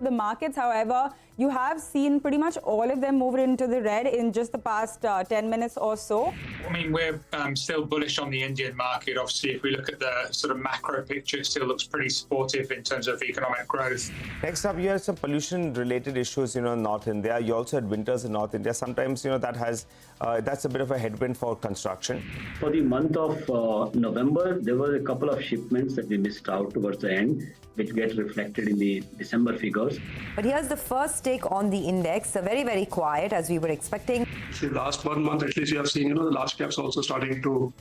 The markets, however, you have seen pretty much all of them move into the red in just the past 10 minutes or so. I mean, we're still bullish on the Indian market. Obviously, if we look at the sort of macro picture, it still looks pretty supportive in terms of economic growth. Next up, you have some pollution-related issues, in North India. You also had winters in North India. Sometimes, that's a bit of a headwind for construction. For the month of November, there were a couple of shipments that we missed out towards the end, which get reflected in the December figures. But here's the first take on the index. Very, very quiet as we were expecting. The last 1 month, at least, you have seen, the large caps also starting to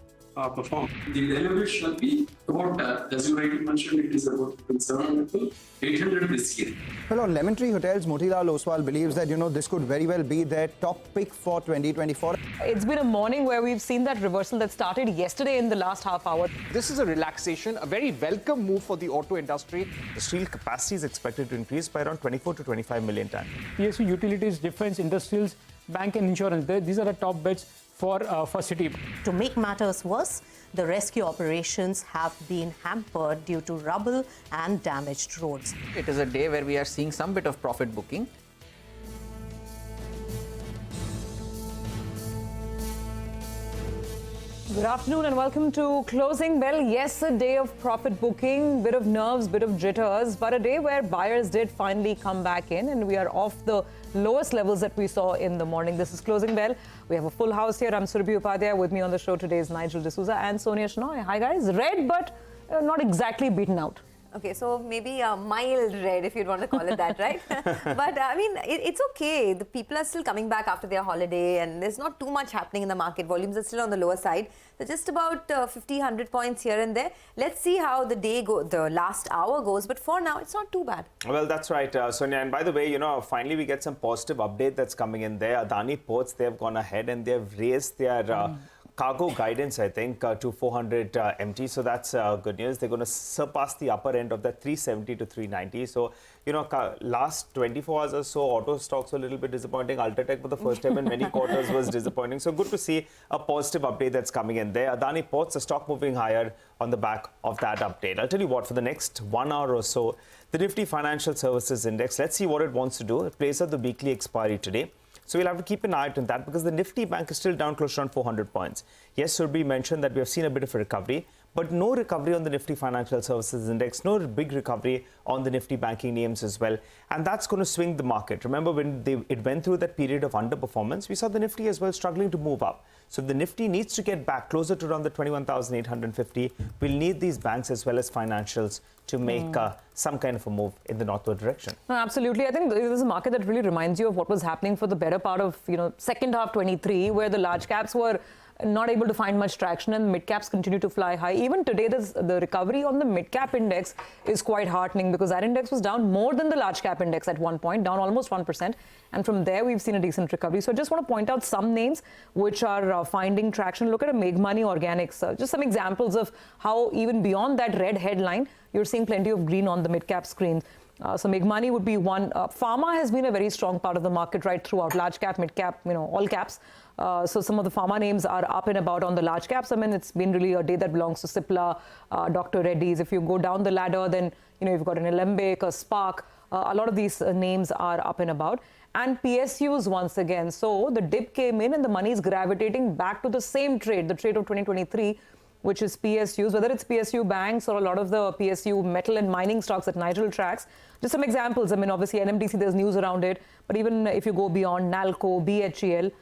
perform. The delivery shall be about, as you rightly mentioned, it is about 700 800 this year. Well, on Lemon Tree Hotels, Motilal Oswal believes that, this could very well be their top pick for 2024. It's been a morning where we've seen that reversal that started yesterday in the last half hour. This is a relaxation, a very welcome move for the auto industry. The steel capacity is expected to increase by around 24 to 25 million tons. PSU, utilities, defense, industrials, bank and insurance, these are the top bets for Citi. To make matters worse, the rescue operations have been hampered due to rubble and damaged roads. It is a day where we are seeing some bit of profit booking. Good afternoon and welcome to Closing Bell. Yes, a day of profit booking, bit of nerves, bit of jitters, but a day where buyers did finally come back in and we are off the lowest levels that we saw in the morning. This is Closing Bell. We have a full house here. I'm Surabhi Upadhyay. With me on the show today is Nigel D'Souza and Sonia Shenoy. Hi guys. Red, but not exactly beaten out. Okay, so maybe a mild red, if you'd want to call it that, right? But I mean, it's okay. The people are still coming back after their holiday and there's not too much happening in the market. Volumes are still on the lower side. They're just about 50, 100 points here and there. Let's see how the day the last hour goes. But for now, it's not too bad. Well, that's right, Sonia. And by the way, finally we get some positive update that's coming in there. Adani Ports, they've gone ahead and they've raised their cargo guidance, I think, to 400 MT. So that's good news. They're going to surpass the upper end of that 370 to 390. So, last 24 hours or so, auto stocks were a little bit disappointing. Ultratech for the first time in many quarters was disappointing. So good to see a positive update that's coming in there. Adani Ports, the stock moving higher on the back of that update. I'll tell you what, for the next 1 hour or so, the Nifty Financial Services Index, let's see what it wants to do. It plays at the weekly expiry today. So we'll have to keep an eye on that because the Nifty Bank is still down close to around 400 points. Yes, Surabhi mentioned that we have seen a bit of a recovery, but no recovery on the Nifty Financial Services Index, no big recovery on the Nifty banking names as well. And that's going to swing the market. Remember when it went through that period of underperformance, we saw the Nifty as well struggling to move up. So the Nifty needs to get back closer to around the 21,850. We'll need these banks as well as financials to make some kind of a move in the northward direction. No, absolutely. I think this is a market that really reminds you of what was happening for the better part of, second half 23, where the large caps were not able to find much traction and mid caps continue to fly high. Even today, the recovery on the mid cap index is quite heartening because that index was down more than the large cap index at one point, down almost 1%. And from there, we've seen a decent recovery. So I just want to point out some names which are finding traction. Look at a Meghmani Organics. Just some examples of how even beyond that red headline, you're seeing plenty of green on the mid cap screen. So Meghmani would be one. Pharma has been a very strong part of the market right throughout, large cap, mid cap, all caps. So some of the pharma names are up and about on the large caps. I mean, it's been really a day that belongs to Cipla, Dr. Reddy's. If you go down the ladder, then, you've got an Alembic, a Spark. A lot of these names are up and about. And PSUs once again. So the dip came in and the money is gravitating back to the same trade, the trade of 2023, which is PSUs, whether it's PSU banks or a lot of the PSU metal and mining stocks that Nigel tracks. Just some examples. I mean, obviously, NMDC, there's news around it. But even if you go beyond NALCO, BHEL,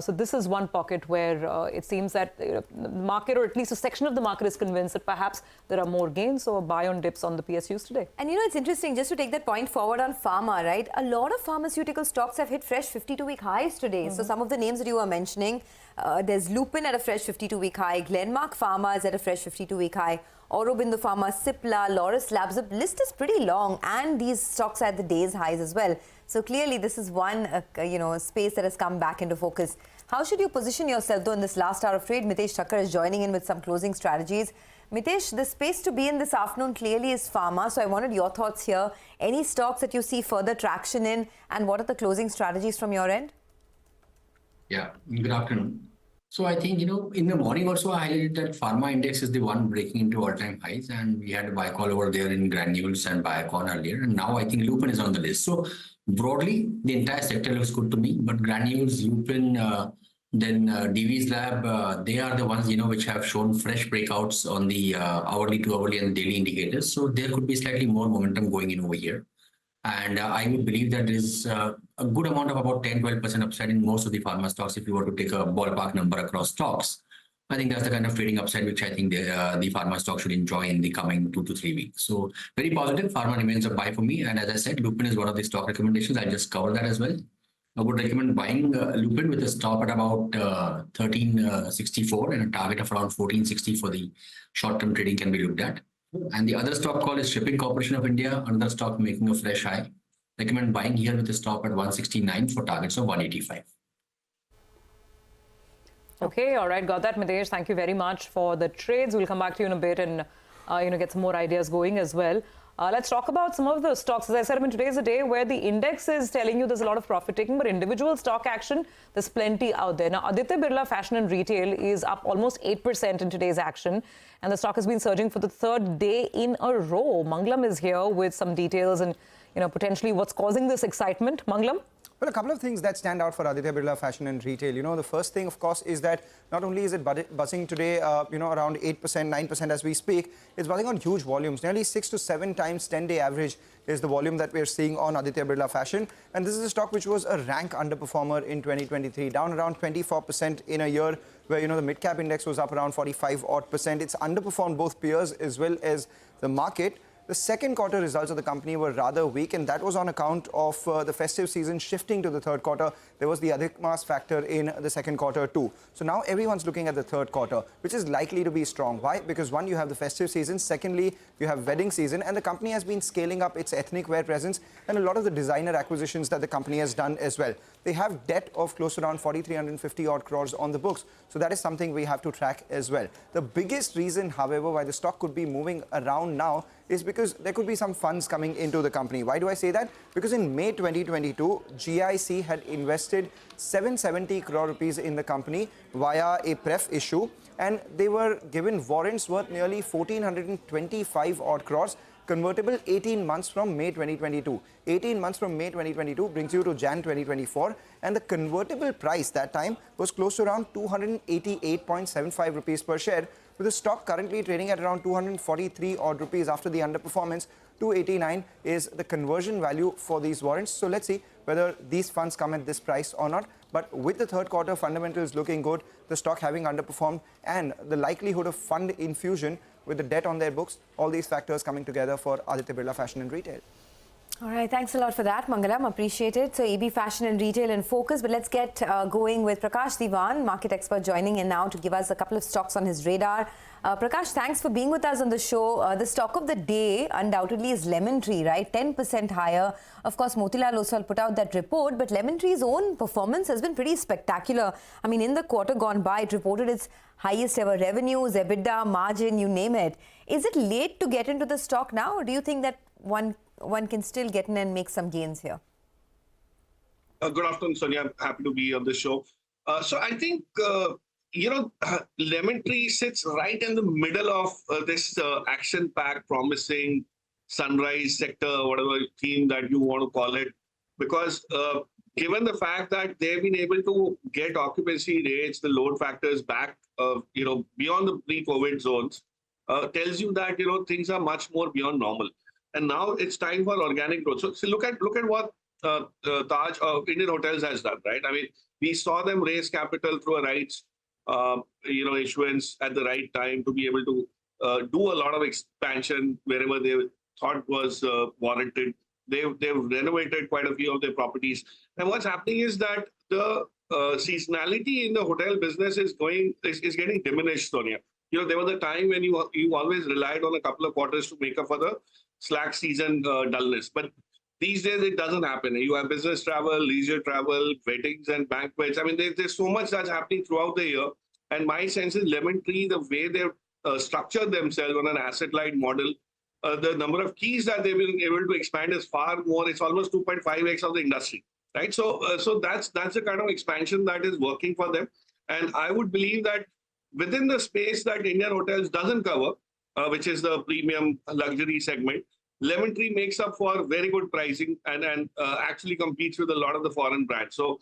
so this is one pocket where it seems that the market, or at least a section of the market, is convinced that perhaps there are more gains. So a buy on dips on the PSUs today. And it's interesting, just to take that point forward on pharma, right? A lot of pharmaceutical stocks have hit fresh 52-week highs today. So some of the names that you were mentioning, there's Lupin at a fresh 52-week high, Glenmark Pharma is at a fresh 52-week high, Aurobindo Pharma, Cipla, Laurus Labs. The list is pretty long, and these stocks are at the day's highs as well. So clearly, this is one space that has come back into focus. How should you position yourself, though, in this last hour of trade? Mitesh Thakkar is joining in with some closing strategies. Mitesh, the space to be in this afternoon clearly is pharma. So I wanted your thoughts here. Any stocks that you see further traction in, and what are the closing strategies from your end? Yeah, good afternoon. So I think, in the morning also I highlighted that pharma index is the one breaking into all-time highs, and we had a buy call over there in Granules and Biocon earlier, and now I think Lupin is on the list. So broadly, the entire sector looks good to me, but Granules, Lupin, then DV's Lab, they are the ones, which have shown fresh breakouts on the hourly to hourly and daily indicators. So there could be slightly more momentum going in over here. And I would believe that there is a good amount of about 10-12% upside in most of the pharma stocks if you were to take a ballpark number across stocks. I think that's the kind of trading upside which I think the pharma stock should enjoy in the coming 2 to 3 weeks. So very positive. Pharma remains a buy for me. And as I said, Lupin is one of the stock recommendations. I'll just cover that as well. I would recommend buying Lupin with a stop at about 1364 and a target of around 1460 for the short-term trading can be looked at. And the other stock call is Shipping Corporation of India, another stock making a fresh high. Recommend buying here with a stop at 169 for targets of 185. Okay, all right, got that, Mitesh. Thank you very much for the trades. We'll come back to you in a bit and get some more ideas going as well. Let's talk about some of the stocks. As I said, today is a day where the index is telling you there's a lot of profit taking, but individual stock action, there's plenty out there. Now, Aditya Birla Fashion and Retail is up almost 8% in today's action, and the stock has been surging for the third day in a row. Mangalam is here with some details and, potentially what's causing this excitement. Mangalam? Well, a couple of things that stand out for Aditya Birla Fashion and Retail. The first thing, of course, is that not only is it buzzing today, around 8%, 9% as we speak, it's buzzing on huge volumes. Nearly 6 to 7 times 10-day average is the volume that we're seeing on Aditya Birla Fashion. And this is a stock which was a rank underperformer in 2023, down around 24% in a year where, the mid-cap index was up around 45-odd%. It's underperformed both peers as well as the market. The second quarter results of the company were rather weak, and that was on account of the festive season shifting to the third quarter. There was the Adhik Maas factor in the second quarter too. So now everyone's looking at the third quarter, which is likely to be strong. Why? Because one, you have the festive season. Secondly, you have wedding season, and the company has been scaling up its ethnic wear presence and a lot of the designer acquisitions that the company has done as well. They have debt of close to around 4,350 odd crores on the books. So that is something we have to track as well. The biggest reason, however, why the stock could be moving around now is because there could be some funds coming into the company. Why do I say that? Because in May 2022, GIC had invested 770 crore rupees in the company via a pref issue, and they were given warrants worth nearly 1,425 odd crores, convertible 18 months from May 2022. 18 months from May 2022 brings you to Jan 2024, and the convertible price that time was close to around 288.75 rupees per share, with the stock currently trading at around 243 odd rupees after the underperformance. 289 is the conversion value for these warrants. So let's see whether these funds come at this price or not. But with the third quarter fundamentals looking good, the stock having underperformed, and the likelihood of fund infusion with the debt on their books, all these factors coming together for Aditya Birla Fashion and Retail. All right, thanks a lot for that, Mangalam. Appreciate it. So, AB Fashion and Retail in focus. But let's get going with Prakash Diwan, market expert, joining in now to give us a couple of stocks on his radar. Prakash, thanks for being with us on the show. The stock of the day undoubtedly is Lemon Tree, right? 10% higher. Of course, Motilal Oswal put out that report, but Lemon Tree's own performance has been pretty spectacular. I mean, in the quarter gone by, it reported its highest ever revenues, EBITDA, margin, you name it. Is it late to get into the stock now, or do you think that one can still get in and make some gains here? Good afternoon, Sonia. I'm happy to be on the show. So I think, Lemon Tree sits right in the middle of this action-packed, promising sunrise sector, whatever theme that you want to call it, because given the fact that they've been able to get occupancy rates, the load factors back, beyond the pre-COVID zones, tells you that, things are much more beyond normal. And now it's time for organic growth. So look at what Taj Indian Hotels has done, right? I mean, we saw them raise capital through a rights, issuance at the right time to be able to do a lot of expansion wherever they thought was warranted. They've renovated quite a few of their properties. And what's happening is that the seasonality in the hotel business is getting diminished, Sonia. There was a time when you always relied on a couple of quarters to make up for the slack season dullness. But these days, it doesn't happen. You have business travel, leisure travel, weddings and banquets. I mean, there's so much that's happening throughout the year. And my sense is Lemon Tree, the way they've structured themselves on an asset-light model, the number of keys that they've been able to expand is far more. It's almost 2.5x of the industry, right? So that's the kind of expansion that is working for them. And I would believe that within the space that Indian Hotels doesn't cover, which is the premium luxury segment, Lemon Tree makes up for very good pricing and actually competes with a lot of the foreign brands. So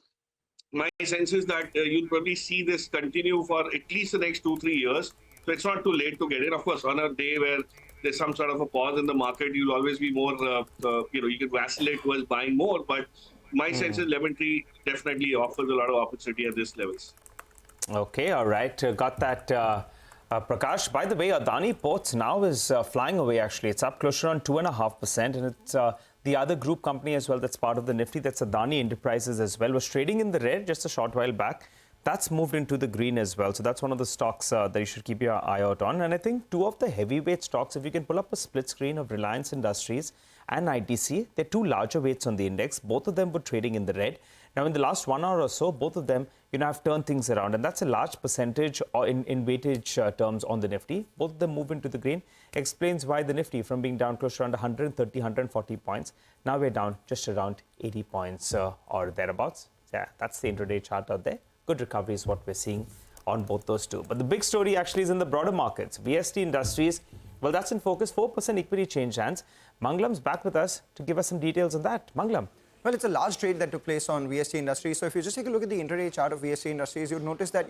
my sense is that you'll probably see this continue for at least the next 2-3 years. So it's not too late to get in. Of course, on a day where there's some sort of a pause in the market, you'll always be more, you can vacillate towards buying more. But my sense is Lemon Tree definitely offers a lot of opportunity at this levels. Okay, all right. Got that, Prakash. By the way, Adani Ports now is flying away, actually. It's up closer on 2.5%. And it's the other group company as well that's part of the Nifty, that's Adani Enterprises as well, was trading in the red just a short while back. That's moved into the green as well. So that's one of the stocks that you should keep your eye out on. And I think two of the heavyweight stocks, if you can pull up a split screen of Reliance Industries and ITC, they're two larger weights on the index. Both of them were trading in the red. Now, in the last 1 hour or so, both of them, have turned things around. And that's a large percentage in weightage terms on the Nifty. Both of them move into the green. Explains why the Nifty, from being down close to around 130, 140 points, now we're down just around 80 points or thereabouts. Yeah, that's the intraday chart out there. Good recovery is what we're seeing on both those two. But the big story actually is in the broader markets. VST Industries, well, that's in focus. 4% equity change hands. Manglam's back with us to give us some details on that. Manglam. Well, it's a large trade that took place on VST Industries. So if you just take a look at the intraday chart of VST Industries, you'll notice that,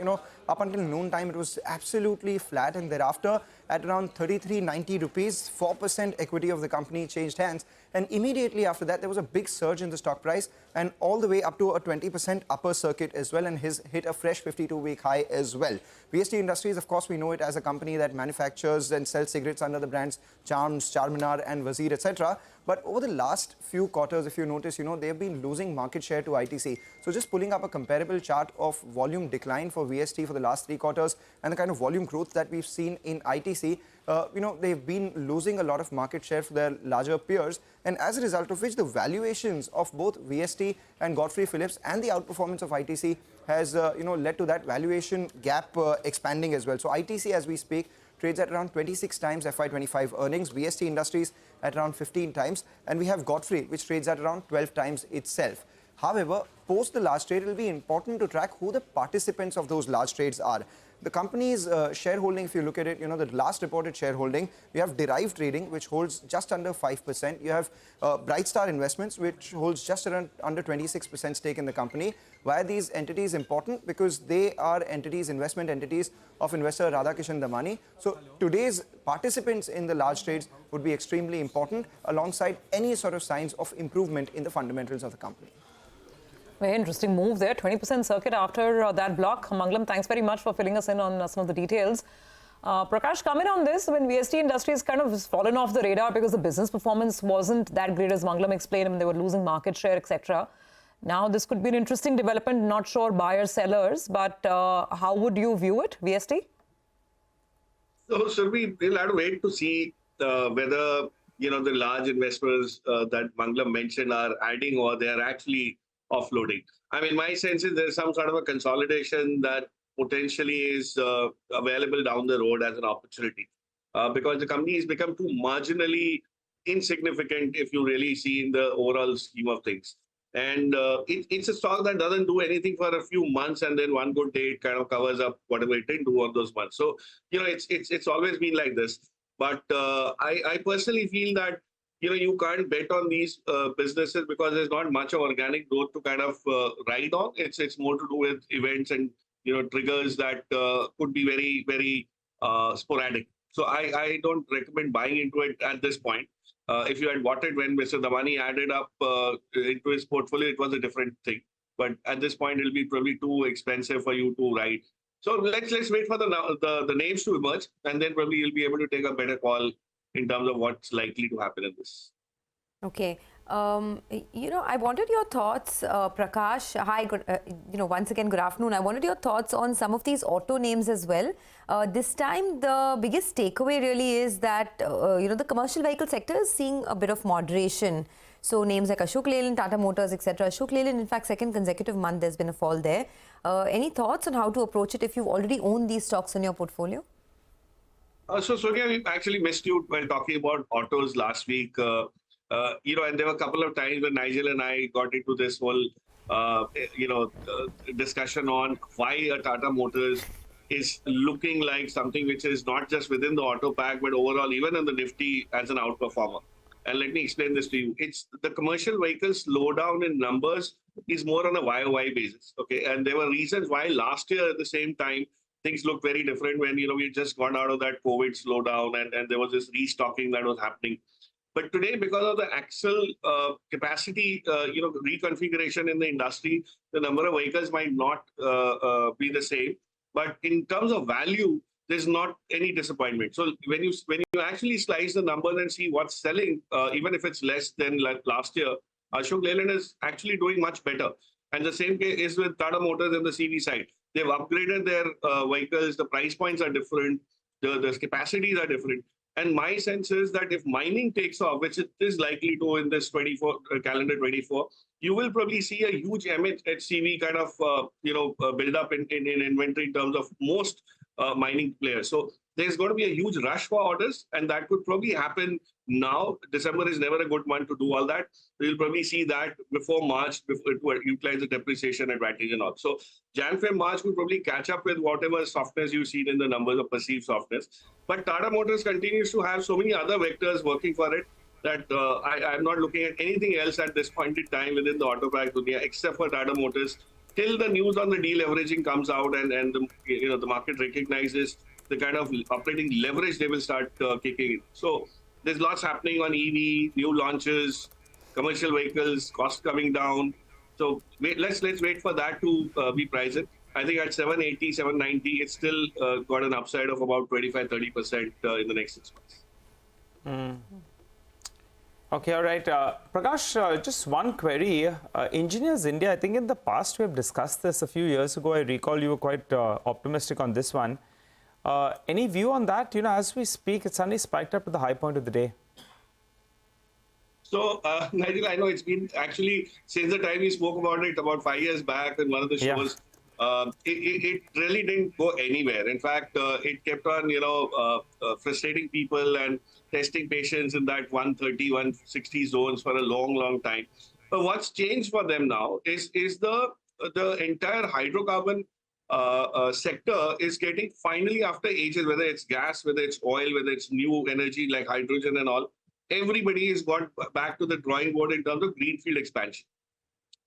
up until noon time, it was absolutely flat. And thereafter, at around 33.90 rupees, 4% equity of the company changed hands. And immediately after that, there was a big surge in the stock price and all the way up to a 20% upper circuit as well, and hit a fresh 52-week high as well. VST Industries, of course, we know it as a company that manufactures and sells cigarettes under the brands Charms, Charminar and Wazir, etc. But over the last few quarters, if you notice, they've been losing market share to ITC. So just pulling up a comparable chart of volume decline for VST for the last 3 quarters and the kind of volume growth that we've seen in ITC, they've been losing a lot of market share for their larger peers. And as a result of which, the valuations of both VST and Godfrey Phillips and the outperformance of ITC has, led to that valuation gap expanding as well. So ITC, as we speak, trades at around 26 times FY25 earnings, VST Industries at around 15 times, and we have Godfrey, which trades at around 12 times itself. However, post the large trade, it will be important to track who the participants of those large trades are. The company's shareholding, if you look at it, the last reported shareholding, you have Derive Trading, which holds just under 5%. You have Bright Star Investments, which holds just around under 26% stake in the company. Why are these entities important? Because they are entities, investment entities of investor Radhakishan Damani. So today's participants in the large trades would be extremely important alongside any sort of signs of improvement in the fundamentals of the company. Very interesting move there. 20% circuit after that block. Manglam, thanks very much for filling us in on some of the details. Prakash, comment on this. When VST Industries kind of has fallen off the radar because the business performance wasn't that great, as Manglam explained, and they were losing market share, etc. Now, this could be an interesting development. Not sure buyers, sellers, but how would you view it, VST? So we'll have to wait to see whether, the large investors that Manglam mentioned are adding or they are actually offloading. I mean, my sense is there's some sort of a consolidation that potentially is available down the road as an opportunity because the company has become too marginally insignificant if you really see in the overall scheme of things. And it's a stock that doesn't do anything for a few months and then one good day it kind of covers up whatever it didn't do on those months. So, it's always been like this. But I personally feel that you can't bet on these businesses because there's not much of organic growth to kind of ride on. It's more to do with events and triggers that could be very, very sporadic. So I don't recommend buying into it at this point. If you had bought it when Mr. Damani added up into his portfolio, it was a different thing. But at this point, it'll be probably too expensive for you to ride. So let's wait for the names to emerge, and then probably you'll be able to take a better call in terms of what's likely to happen in this. Okay. I wanted your thoughts, Prakash. Hi, once again, good afternoon. I wanted your thoughts on some of these auto names as well. This time, the biggest takeaway really is that, the commercial vehicle sector is seeing a bit of moderation. So names like Ashok Leyland, Tata Motors, etc. Ashok Leyland, in fact, second consecutive month, there's been a fall there. Any thoughts on how to approach it if you've already owned these stocks in your portfolio? So Sonia, we actually missed you while talking about autos last week. And there were a couple of times when Nigel and I got into this whole discussion on why a Tata Motors is looking like something which is not just within the auto pack, but overall even in the Nifty as an outperformer. And let me explain this to you. It's the commercial vehicle slowdown in numbers is more on a YOY basis. Okay. And there were reasons why last year at the same time, things looked very different when, we just gone out of that COVID slowdown and there was this restocking that was happening. But today, because of the axle capacity, reconfiguration in the industry, the number of vehicles might not be the same. But in terms of value, there's not any disappointment. So when you actually slice the numbers and see what's selling, even if it's less than like last year, Ashok Leyland is actually doing much better. And the same case is with Tata Motors and the CV side. They've upgraded their vehicles. The price points are different. The capacities are different. And my sense is that if mining takes off, which it is likely to in this calendar 24, you will probably see a huge MHCV kind of build up in inventory in terms of most mining players. So there's going to be a huge rush for orders, and that could probably happen now. December is never a good month to do all that. We'll probably see that before March, to utilize the depreciation advantage and all. So Jan, Feb, March will probably catch up with whatever softness you've seen in the numbers of perceived softness. But Tata Motors continues to have so many other vectors working for it that I'm not looking at anything else at this point in time within the auto pack dunya except for Tata Motors till the news on the deleveraging comes out and the market recognizes the kind of operating leverage they will start kicking in. So there's lots happening on EV, new launches, commercial vehicles, cost coming down. So let's wait for that to be priced. I think at 780, 790, it's still got an upside of about 25-30% in the next 6 months. Okay, all right. Prakash, just one query. Engineers India, I think in the past we have discussed this a few years ago. I recall you were quite optimistic on this one. Any view on that? As we speak, it suddenly spiked up to the high point of the day. So, Nigel, I know it's been actually since the time we spoke about it about 5 years back in one of the shows. It really didn't go anywhere. In fact, it kept on, frustrating people and testing patience in that 130, 160 zones for a long, long time. But what's changed for them now is the entire hydrocarbon sector is getting finally after ages, whether it's gas, whether it's oil, whether it's new energy like hydrogen and all, everybody has gone back to the drawing board in terms of greenfield expansion.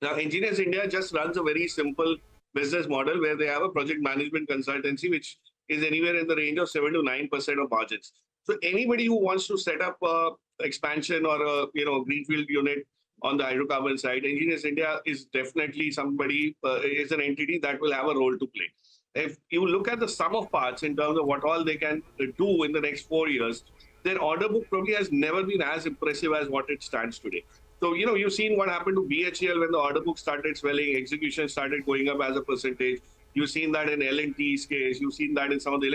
Now, Engineers India just runs a very simple business model where they have a project management consultancy, which is anywhere in the range of 7 to 9% of margins. So anybody who wants to set up a expansion or a greenfield unit on the hydrocarbon side, Engineers India is definitely somebody, is an entity that will have a role to play. If you look at the sum of parts in terms of what all they can do in the next 4 years, their order book probably has never been as impressive as what it stands today. So, you've seen what happened to BHEL when the order book started swelling, execution started going up as a percentage. You've seen that in L&T's case. You've seen that in some of the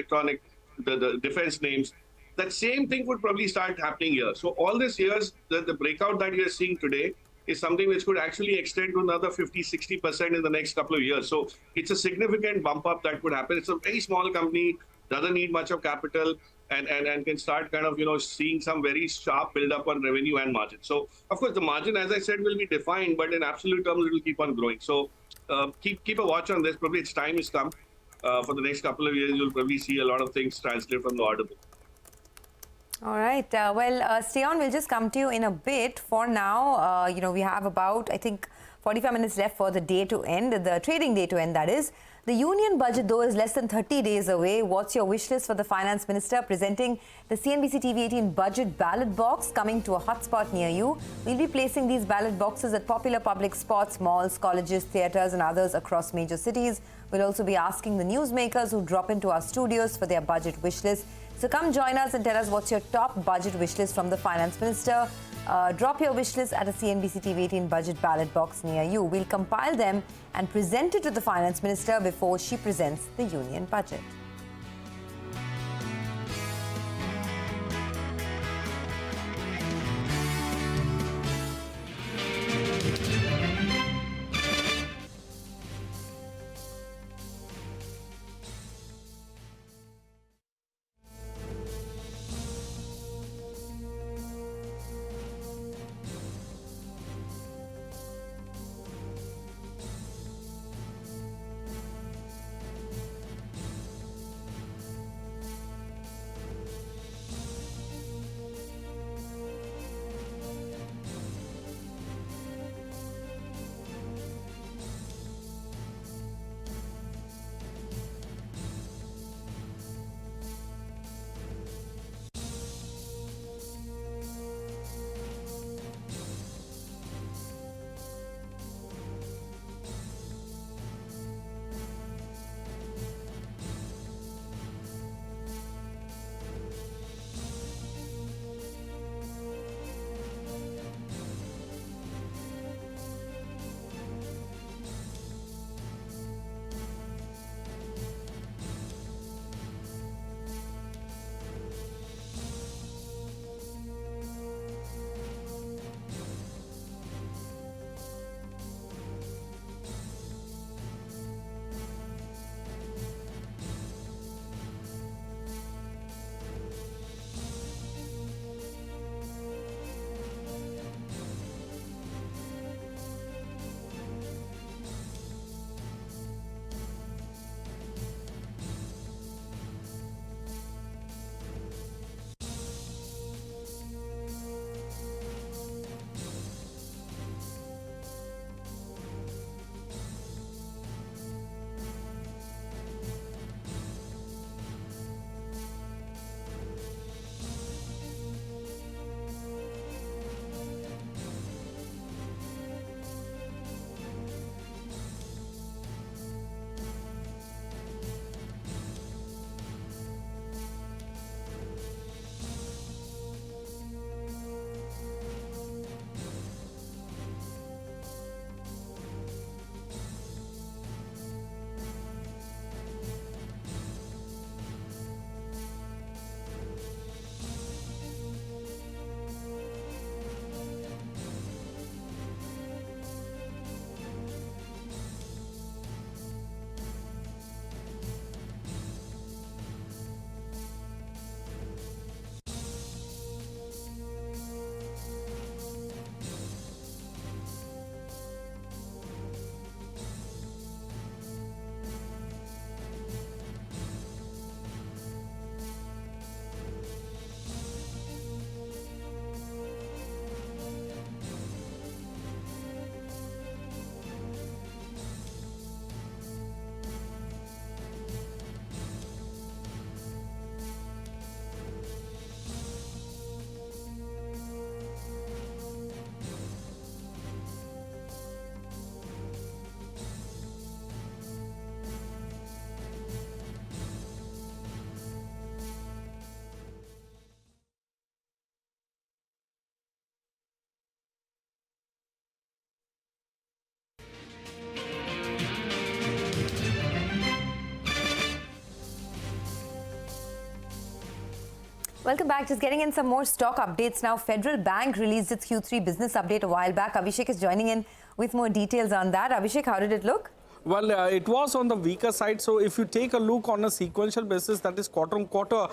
the defense names. That same thing would probably start happening here. So all these years, the breakout that you're seeing today is something which could actually extend to another 50-60% in the next couple of years. So it's a significant bump up that could happen. It's a very small company, doesn't need much of capital, and can start kind of, seeing some very sharp build up on revenue and margin. So, of course, the margin, as I said, will be defined, but in absolute terms, it will keep on growing. So keep a watch on this. Probably its time has come. For the next couple of years, you'll probably see a lot of things translate from the order book. All right. Stay on. We'll just come to you in a bit. For now, we have about, I think, 45 minutes left for the day to end, the trading day to end, that is. The union budget, though, is less than 30 days away. What's your wish list for the finance minister presenting the CNBC-TV18 budget ballot box coming to a hotspot near you? We'll be placing these ballot boxes at popular public spots, malls, colleges, theatres and others across major cities. We'll also be asking the newsmakers who drop into our studios for their budget wish list. So come join us and tell us what's your top budget wish list from the finance minister. Drop your wish list at a CNBC-TV18 budget ballot box near you. We'll compile them and present it to the finance minister before she presents the union budget. Welcome back. Just getting in some more stock updates now. Federal Bank released its Q3 business update a while back. Abhishek is joining in with more details on that. Abhishek, how did it look? Well, it was on the weaker side. So if you take a look on a sequential basis, that is quarter on quarter,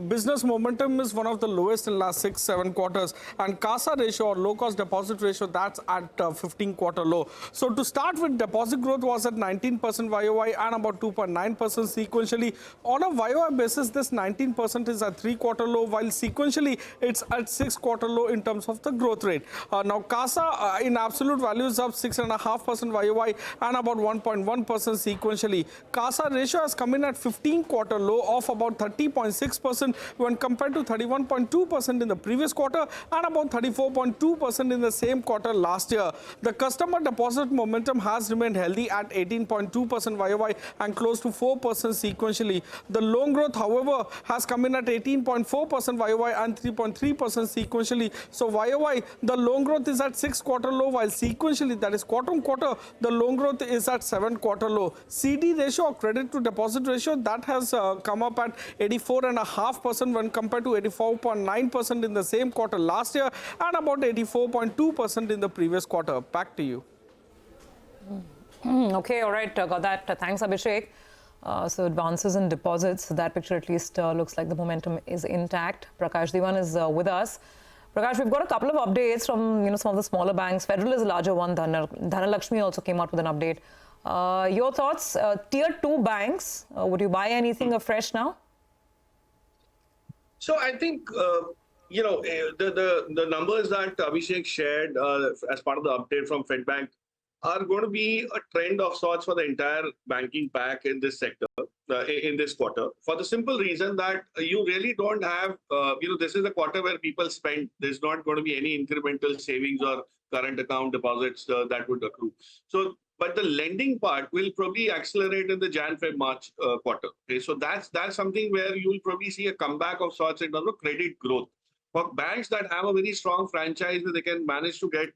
business momentum is one of the lowest in last 6-7 quarters. And CASA ratio or low cost deposit ratio, that's at 15 quarter low. So to start with, deposit growth was at 19% YOY and about 2.9% sequentially. On a YOY basis, this 19% is at 3 quarter low, while sequentially it's at 6 quarter low in terms of the growth rate. Now CASA in absolute value is up 6.5% YOY and about 1.1% sequentially. CASA ratio has come in at 15 quarter low of about 30.6% when compared to 31.2% in the previous quarter and about 34.2% in the same quarter last year. The customer deposit momentum has remained healthy at 18.2% YOY and close to 4% sequentially. The loan growth, however, has come in at 18.4% YOY and 3.3% sequentially. So YOY, the loan growth is at 6 quarter low, while sequentially, that is quarter on quarter, the loan growth is at 7 quarter low. CD ratio or credit to deposit ratio, that has come up at 84.5% when compared to 84.9% in the same quarter last year and about 84.2% in the previous quarter. Back to you. Okay, all right, got that. Thanks, Abhishek. So advances in deposits, that picture at least looks like the momentum is intact. Prakash Diwan is with us. Prakash, we've got a couple of updates from some of the smaller banks. Federal is a larger one. Dhanalakshmi also came out with an update. Your thoughts? Tier 2 banks, would you buy anything afresh now? So I think the numbers that Abhishek shared as part of the update from Fed Bank are going to be a trend of sorts for the entire banking pack in this sector, in this quarter, for the simple reason that you really don't have, this is a quarter where people spend. There's not going to be any incremental savings or current account deposits that would accrue. So, but the lending part will probably accelerate in the Jan, Feb, March quarter. Okay? So that's something where you'll probably see a comeback of sorts in terms of credit growth. For banks that have a very strong franchise where they can manage to get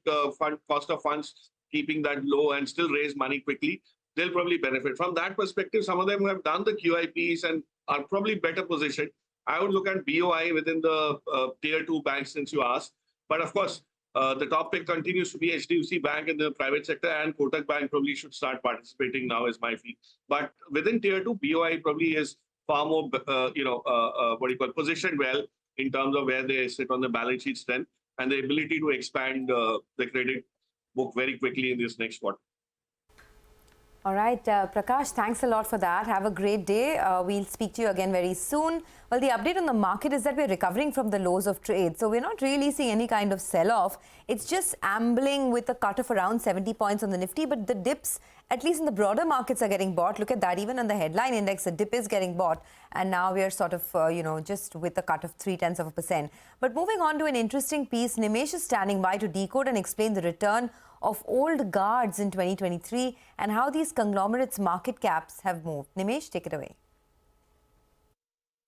cost of funds, keeping that low and still raise money quickly, they'll probably benefit. From that perspective, some of them have done the QIPs and are probably better positioned. I would look at BOI within the tier 2 banks since you asked. But of course, the top pick continues to be HDFC Bank in the private sector, and Kotak Bank probably should start participating now is my feel. But within tier 2, BOI probably is far more, positioned well in terms of where they sit on the balance sheet strength and the ability to expand the credit book very quickly in this next quarter. All right, Prakash, thanks a lot for that. Have a great day. We'll speak to you again very soon. Well, the update on the market is that we're recovering from the lows of trade. So we're not really seeing any kind of sell-off. It's just ambling with a cut of around 70 points on the Nifty. But the dips, at least in the broader markets, are getting bought. Look at that. Even on the headline index, the dip is getting bought. And now we're sort of, just with a cut of 0.3%. But moving on to an interesting piece, Nimesh is standing by to decode and explain the return of old guards in 2023 and how these conglomerates' market caps have moved. Nimesh, take it away.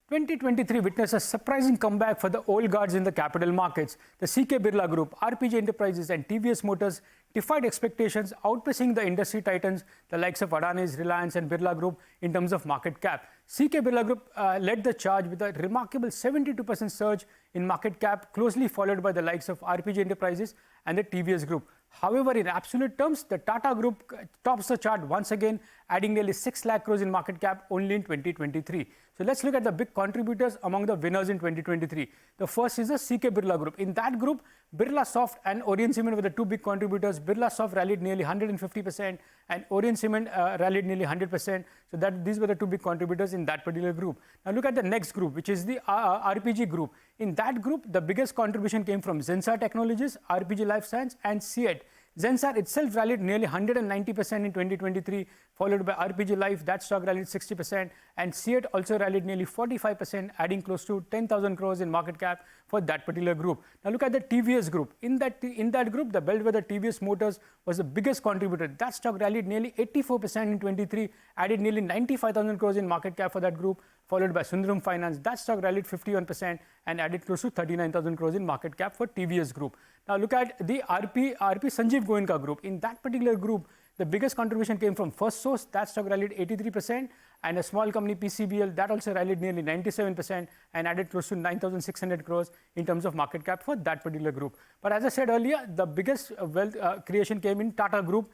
2023 witnessed a surprising comeback for the old guards in the capital markets. The CK Birla Group, RPG Enterprises and TVS Motors defied expectations, outpacing the industry titans, the likes of Adani's, Reliance and Birla Group in terms of market cap. CK Birla Group led the charge with a remarkable 72% surge in market cap, closely followed by the likes of RPG Enterprises and the TVS Group. However, in absolute terms, the Tata Group tops the chart once again, adding nearly 6 lakh crores in market cap only in 2023. So let's look at the big contributors among the winners in 2023. The first is the CK Birla Group. In that group, Birlasoft and Orient Cement were the two big contributors. Birlasoft rallied nearly 150% and Orient Cement rallied nearly 100%. So these were the two big contributors in that particular group. Now look at the next group, which is the RPG Group. In that group, the biggest contribution came from Zensar Technologies, RPG Life Science and CEAT. Zensar itself rallied nearly 190% in 2023, followed by RPG Life. That stock rallied 60%, and CEAT also rallied nearly 45%, adding close to 10,000 crores in market cap for that particular group. Now look at the TVS Group. In that group, the bellwether TVS Motors was the biggest contributor. That stock rallied nearly 84% in 23, added nearly 95,000 crores in market cap for that group, followed by Sundaram Finance. That stock rallied 51% and added close to 39,000 crores in market cap for TVS Group. Now look at the RP Sanjeev Goenka Group. In that particular group, The biggest contribution came from First Source. That stock rallied 83%, and a small company, PCBL, that also rallied nearly 97% and added close to 9,600 crores in terms of market cap for that particular group. But as I said earlier, the biggest wealth creation came in Tata Group.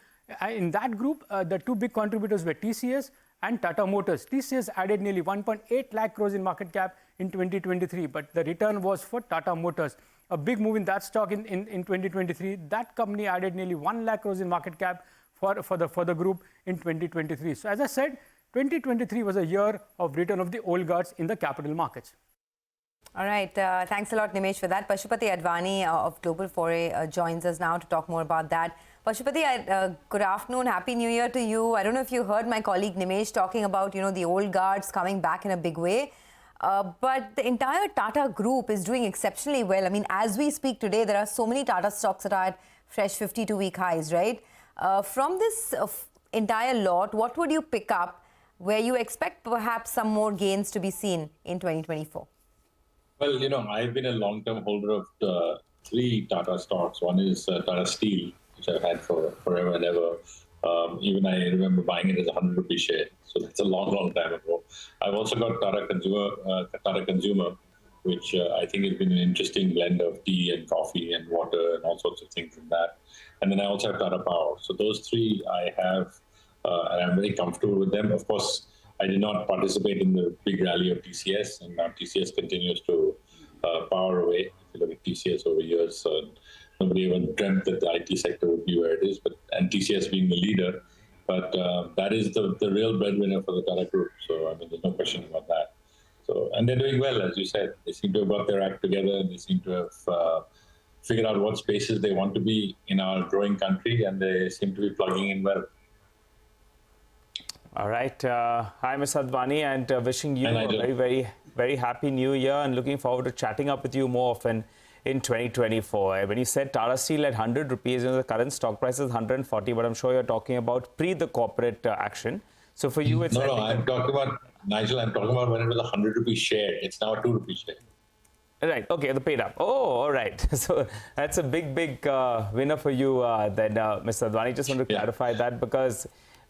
In that group, the two big contributors were TCS and Tata Motors. TCS added nearly 1.8 lakh crores in market cap in 2023, but the return was for Tata Motors. A big move in that stock in 2023. That company added nearly 1 lakh crores in market cap for the group in 2023. So as I said, 2023 was a year of return of the old guards in the capital markets. All right. Thanks a lot, Nimesh, for that. Pashupati Advani of Global Foray joins us now to talk more about that. Pashupati, good afternoon. Happy New Year to you. I don't know if you heard my colleague Nimesh talking about, the old guards coming back in a big way. But the entire Tata group is doing exceptionally well. I mean, as we speak today, there are so many Tata stocks that are at fresh 52-week highs, right? From this entire lot, what would you pick up where you expect perhaps some more gains to be seen in 2024? Well, I've been a long-term holder of three Tata stocks. One is Tata Steel, which I've had for forever and ever. Even I remember buying it as a 100 rupee share. So that's a long, long time ago. I've also got Tata Consumer, which I think has been an interesting blend of tea and coffee and water and all sorts of things in that. And then I also have Tata Power. So those three I have, and I'm very comfortable with them. Of course, I did not participate in the big rally of TCS, and now TCS continues to power away. If you look at TCS over years, nobody even dreamt that the IT sector would be where it is, and TCS being the leader. But that is the real breadwinner for the Tata Group. So, I mean, there's no question about that. So, and they're doing well, as you said. They seem to have got their act together, and they seem to have figured out what spaces they want to be in our growing country, and they seem to be plugging in well. All right. Hi, Ms. Advani, and wishing you a very, very, very happy new year, and looking forward to chatting up with you more often in 2024. When you said Tata Steel at 100 rupees, the current stock price is 140, but I'm sure you're talking about pre the corporate action. So for you, it's... No, I'm talking about, Nigel, I'm talking about when it was a 100 rupee share. It's now a 2 rupee share. Right. Okay. The paid up. Oh, all right. So that's a big, big winner for you then, Mr. Advani. Just want to clarify that, because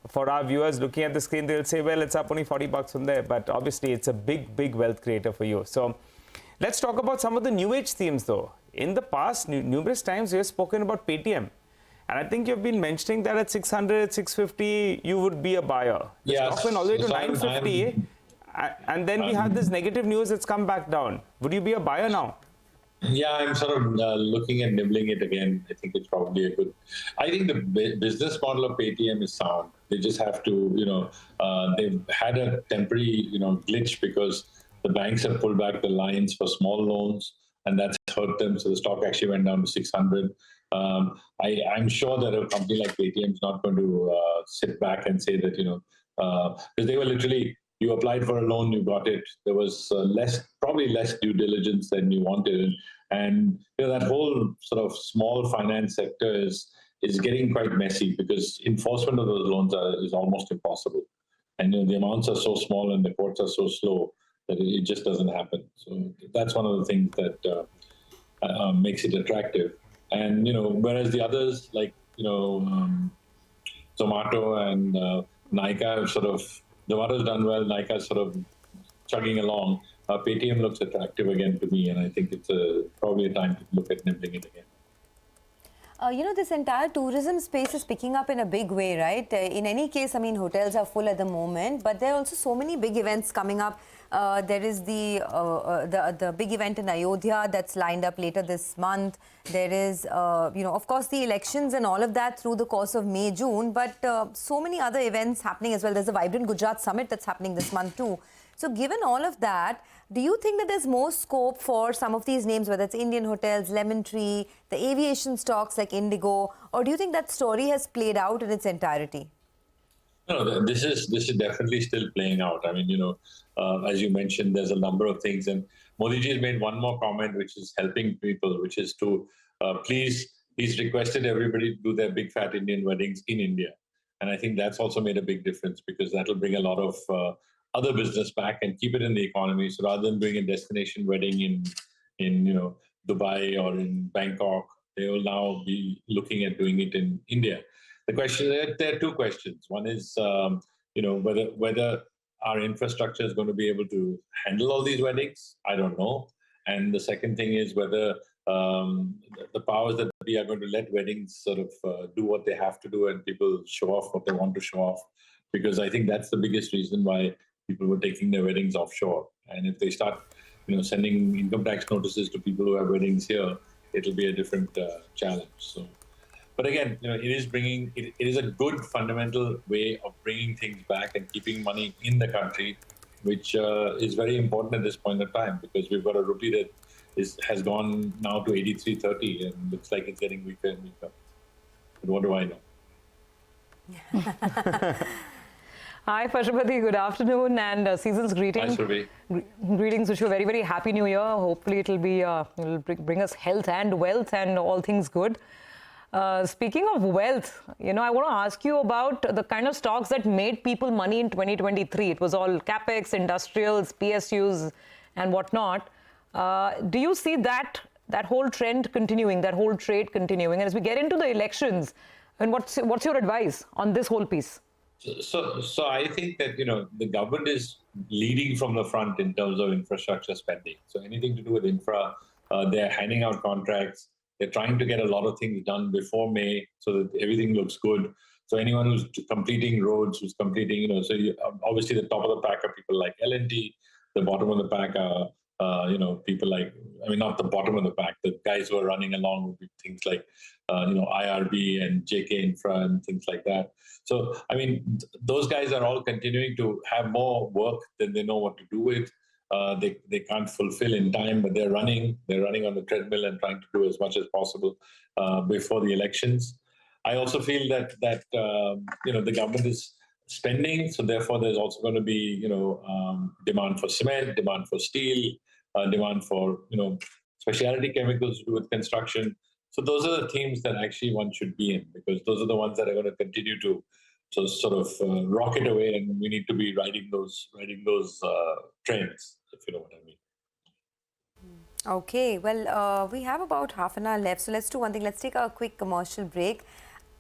for our viewers looking at the screen, they'll say, well, it's up only 40 bucks from there. But obviously, it's a big, big wealth creator for you. So let's talk about some of the new age themes, though. In the past, numerous times, we have spoken about Paytm. And I think you've been mentioning that at 600, 650, you would be a buyer. The stock went all the way to 950. And then we had this negative news that's come back down. Would you be a buyer now? Yeah, I'm sort of looking at nibbling it again. I think it's probably a good... I think the business model of Paytm is sound. They just have to, they've had a temporary, glitch because the banks have pulled back the lines for small loans, and that's hurt them. So the stock actually went down to 600. I'm sure that a company like Paytm is not going to sit back and say that, because they were literally... You applied for a loan, you got it. There was probably less due diligence than you wanted, and that whole sort of small finance sector is getting quite messy because enforcement of those loans is almost impossible, and the amounts are so small and the courts are so slow that it just doesn't happen. So that's one of the things that makes it attractive. And whereas the others like Zomato and Nykaa have sort of... Zomato's done well, Nykaa's sort of chugging along. Paytm looks attractive again to me, and I think it's probably a time to look at nibbling it again. This entire tourism space is picking up in a big way, right? In any case, I mean, hotels are full at the moment, but there are also so many big events coming up. There is the big event in Ayodhya that's lined up later this month. There is, of course, the elections and all of that through the course of May, June, but so many other events happening as well. There's the Vibrant Gujarat Summit that's happening this month too. So given all of that, do you think that there's more scope for some of these names, whether it's Indian Hotels, Lemon Tree, the aviation stocks like Indigo, or do you think that story has played out in its entirety? No, this is definitely still playing out. I mean, as you mentioned, there's a number of things, and Modi ji has made one more comment, which is helping people, which is to he's requested everybody to do their big fat Indian weddings in India, and I think that's also made a big difference because that'll bring a lot of other business back and keep it in the economy. So rather than doing a destination wedding in Dubai or in Bangkok, they will now be looking at doing it in India. the question, there are two questions. One is, whether our infrastructure is going to be able to handle all these weddings. I don't know. And the second thing is whether the powers that be are going to let weddings sort of do what they have to do and people show off what they want to show off. Because I think that's the biggest reason why people were taking their weddings offshore. And if they start, sending income tax notices to people who have weddings here, it'll be a different challenge. So, but again, it is a good fundamental way of bringing things back and keeping money in the country, which is very important at this point in time, because we've got a rupee that has gone now to 83.30 and looks like it's getting weaker and weaker. But what do I know? Hi, Pashupati. Good afternoon and season's greetings. Hi, Surabhi. Greetings. Wish you a very, very happy New Year. Hopefully, it'll bring us health and wealth and all things good. Speaking of wealth, I want to ask you about the kind of stocks that made people money in 2023. It was all capex, industrials, PSUs, and whatnot. Do you see that whole trend continuing, that whole trade continuing? And as we get into the elections, and what's your advice on this whole piece? So I think that, the government is leading from the front in terms of infrastructure spending. So anything to do with infra, they're handing out contracts. They're trying to get a lot of things done before May so that everything looks good. So anyone who's completing roads, who's completing, obviously the top of the pack are people like L&T. The bottom of the pack are, people like, not the bottom of the pack, the guys who are running along would be things like, IRB and JK Infra and things like that. So, those guys are all continuing to have more work than they know what to do with. They can't fulfill in time, but they're running on the treadmill and trying to do as much as possible before the elections. I also feel that the government is spending, so therefore there's also going to be demand for cement, demand for steel, demand for specialty chemicals to do with construction. So those are the themes that actually one should be in, because those are the ones that are going to continue to sort of rocket away, and we need to be riding those trends, if you know what I mean. Okay, well, we have about half an hour left, so let's do one thing. Let's take a quick commercial break.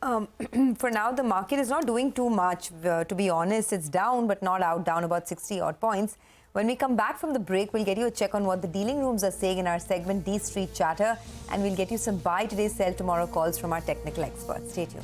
For now, the market is not doing too much. To be honest, it's down, but not out, down about 60 odd points. When we come back from the break, we'll get you a check on what the dealing rooms are saying in our segment, D Street Chatter, and we'll get you some buy today, sell tomorrow calls from our technical experts. Stay tuned.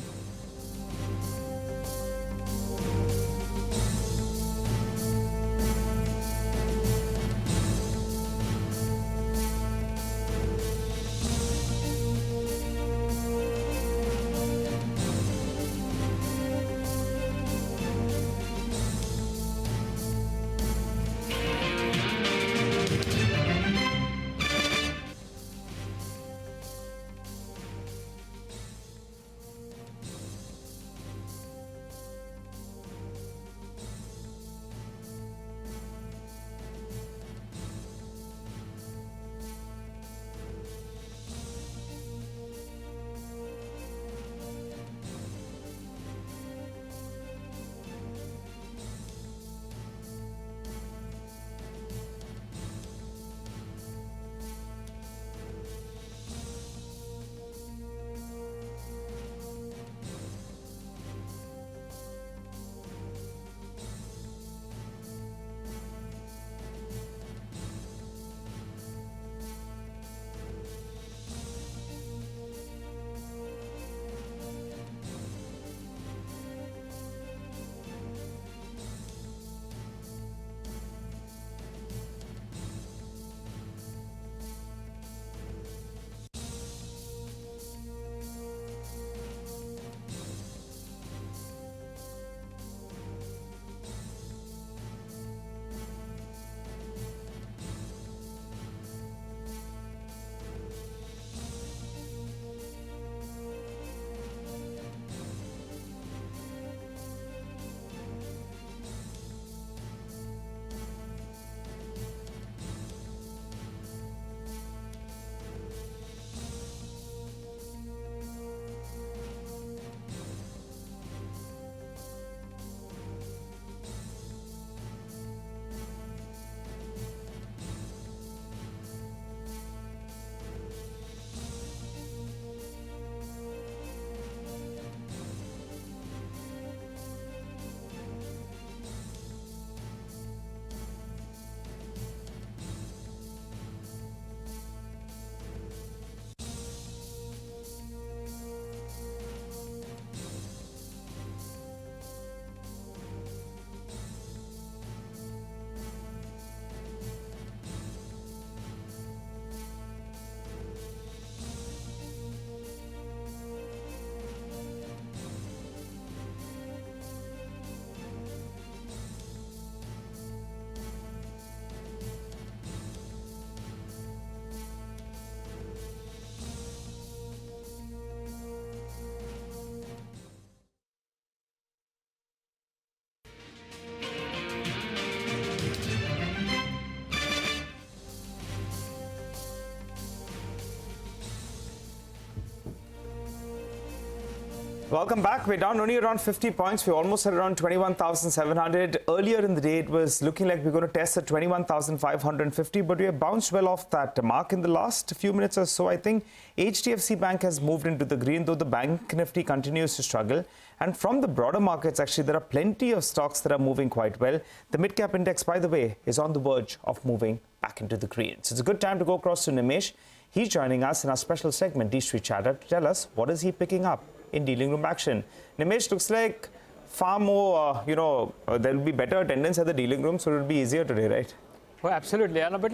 Welcome back. We're down only around 50 points. We're almost at around 21,700. Earlier in the day, it was looking like we're going to test at 21,550, but we have bounced well off that mark in the last few minutes or so. I think HDFC Bank has moved into the green, though the bank nifty continues to struggle. And from the broader markets, actually, there are plenty of stocks that are moving quite well. The mid-cap index, by the way, is on the verge of moving back into the green. So it's a good time to go across to Nimesh. He's joining us in our special segment, D-Street Chatter, to tell us what is he picking up in dealing room action. Nimesh, looks like far more, there will be better attendance at the dealing room, so it will be easier today, right? Well, absolutely. But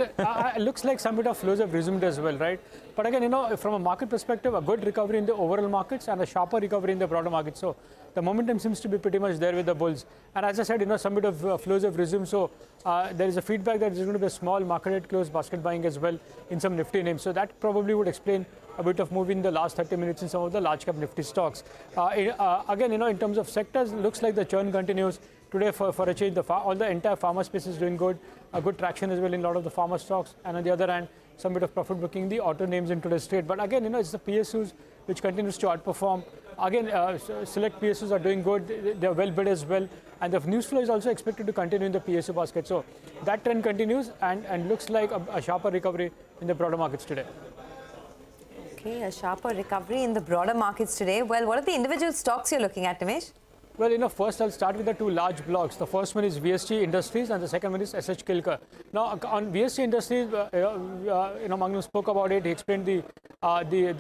it looks like some bit of flows have resumed as well, right? But again, from a market perspective, a good recovery in the overall markets and a sharper recovery in the broader market. So the momentum seems to be pretty much there with the bulls. And as I said, some bit of flows have resumed. So there is a feedback that there's going to be a small market close basket buying as well in some nifty names. So that probably would explain a bit of move in the last 30 minutes in some of the large cap nifty stocks. Again, in terms of sectors, looks like the churn continues. Today, for a change, all the entire pharma space is doing good. A good traction as well in a lot of the pharma stocks. And on the other hand, some bit of profit booking the auto names in today's trade. But again, it's the PSUs which continues to outperform. Again, select PSUs are doing good. They're well bid as well. And the news flow is also expected to continue in the PSU basket. So that trend continues and looks like a sharper recovery in the broader markets today. Okay, a sharper recovery in the broader markets today. Well, what are the individual stocks you're looking at, Nimesh? Well, first I'll start with the two large blocks. The first one is VST Industries and the second one is SH Kilker. Now, on VST Industries, Magnus spoke about it. He explained the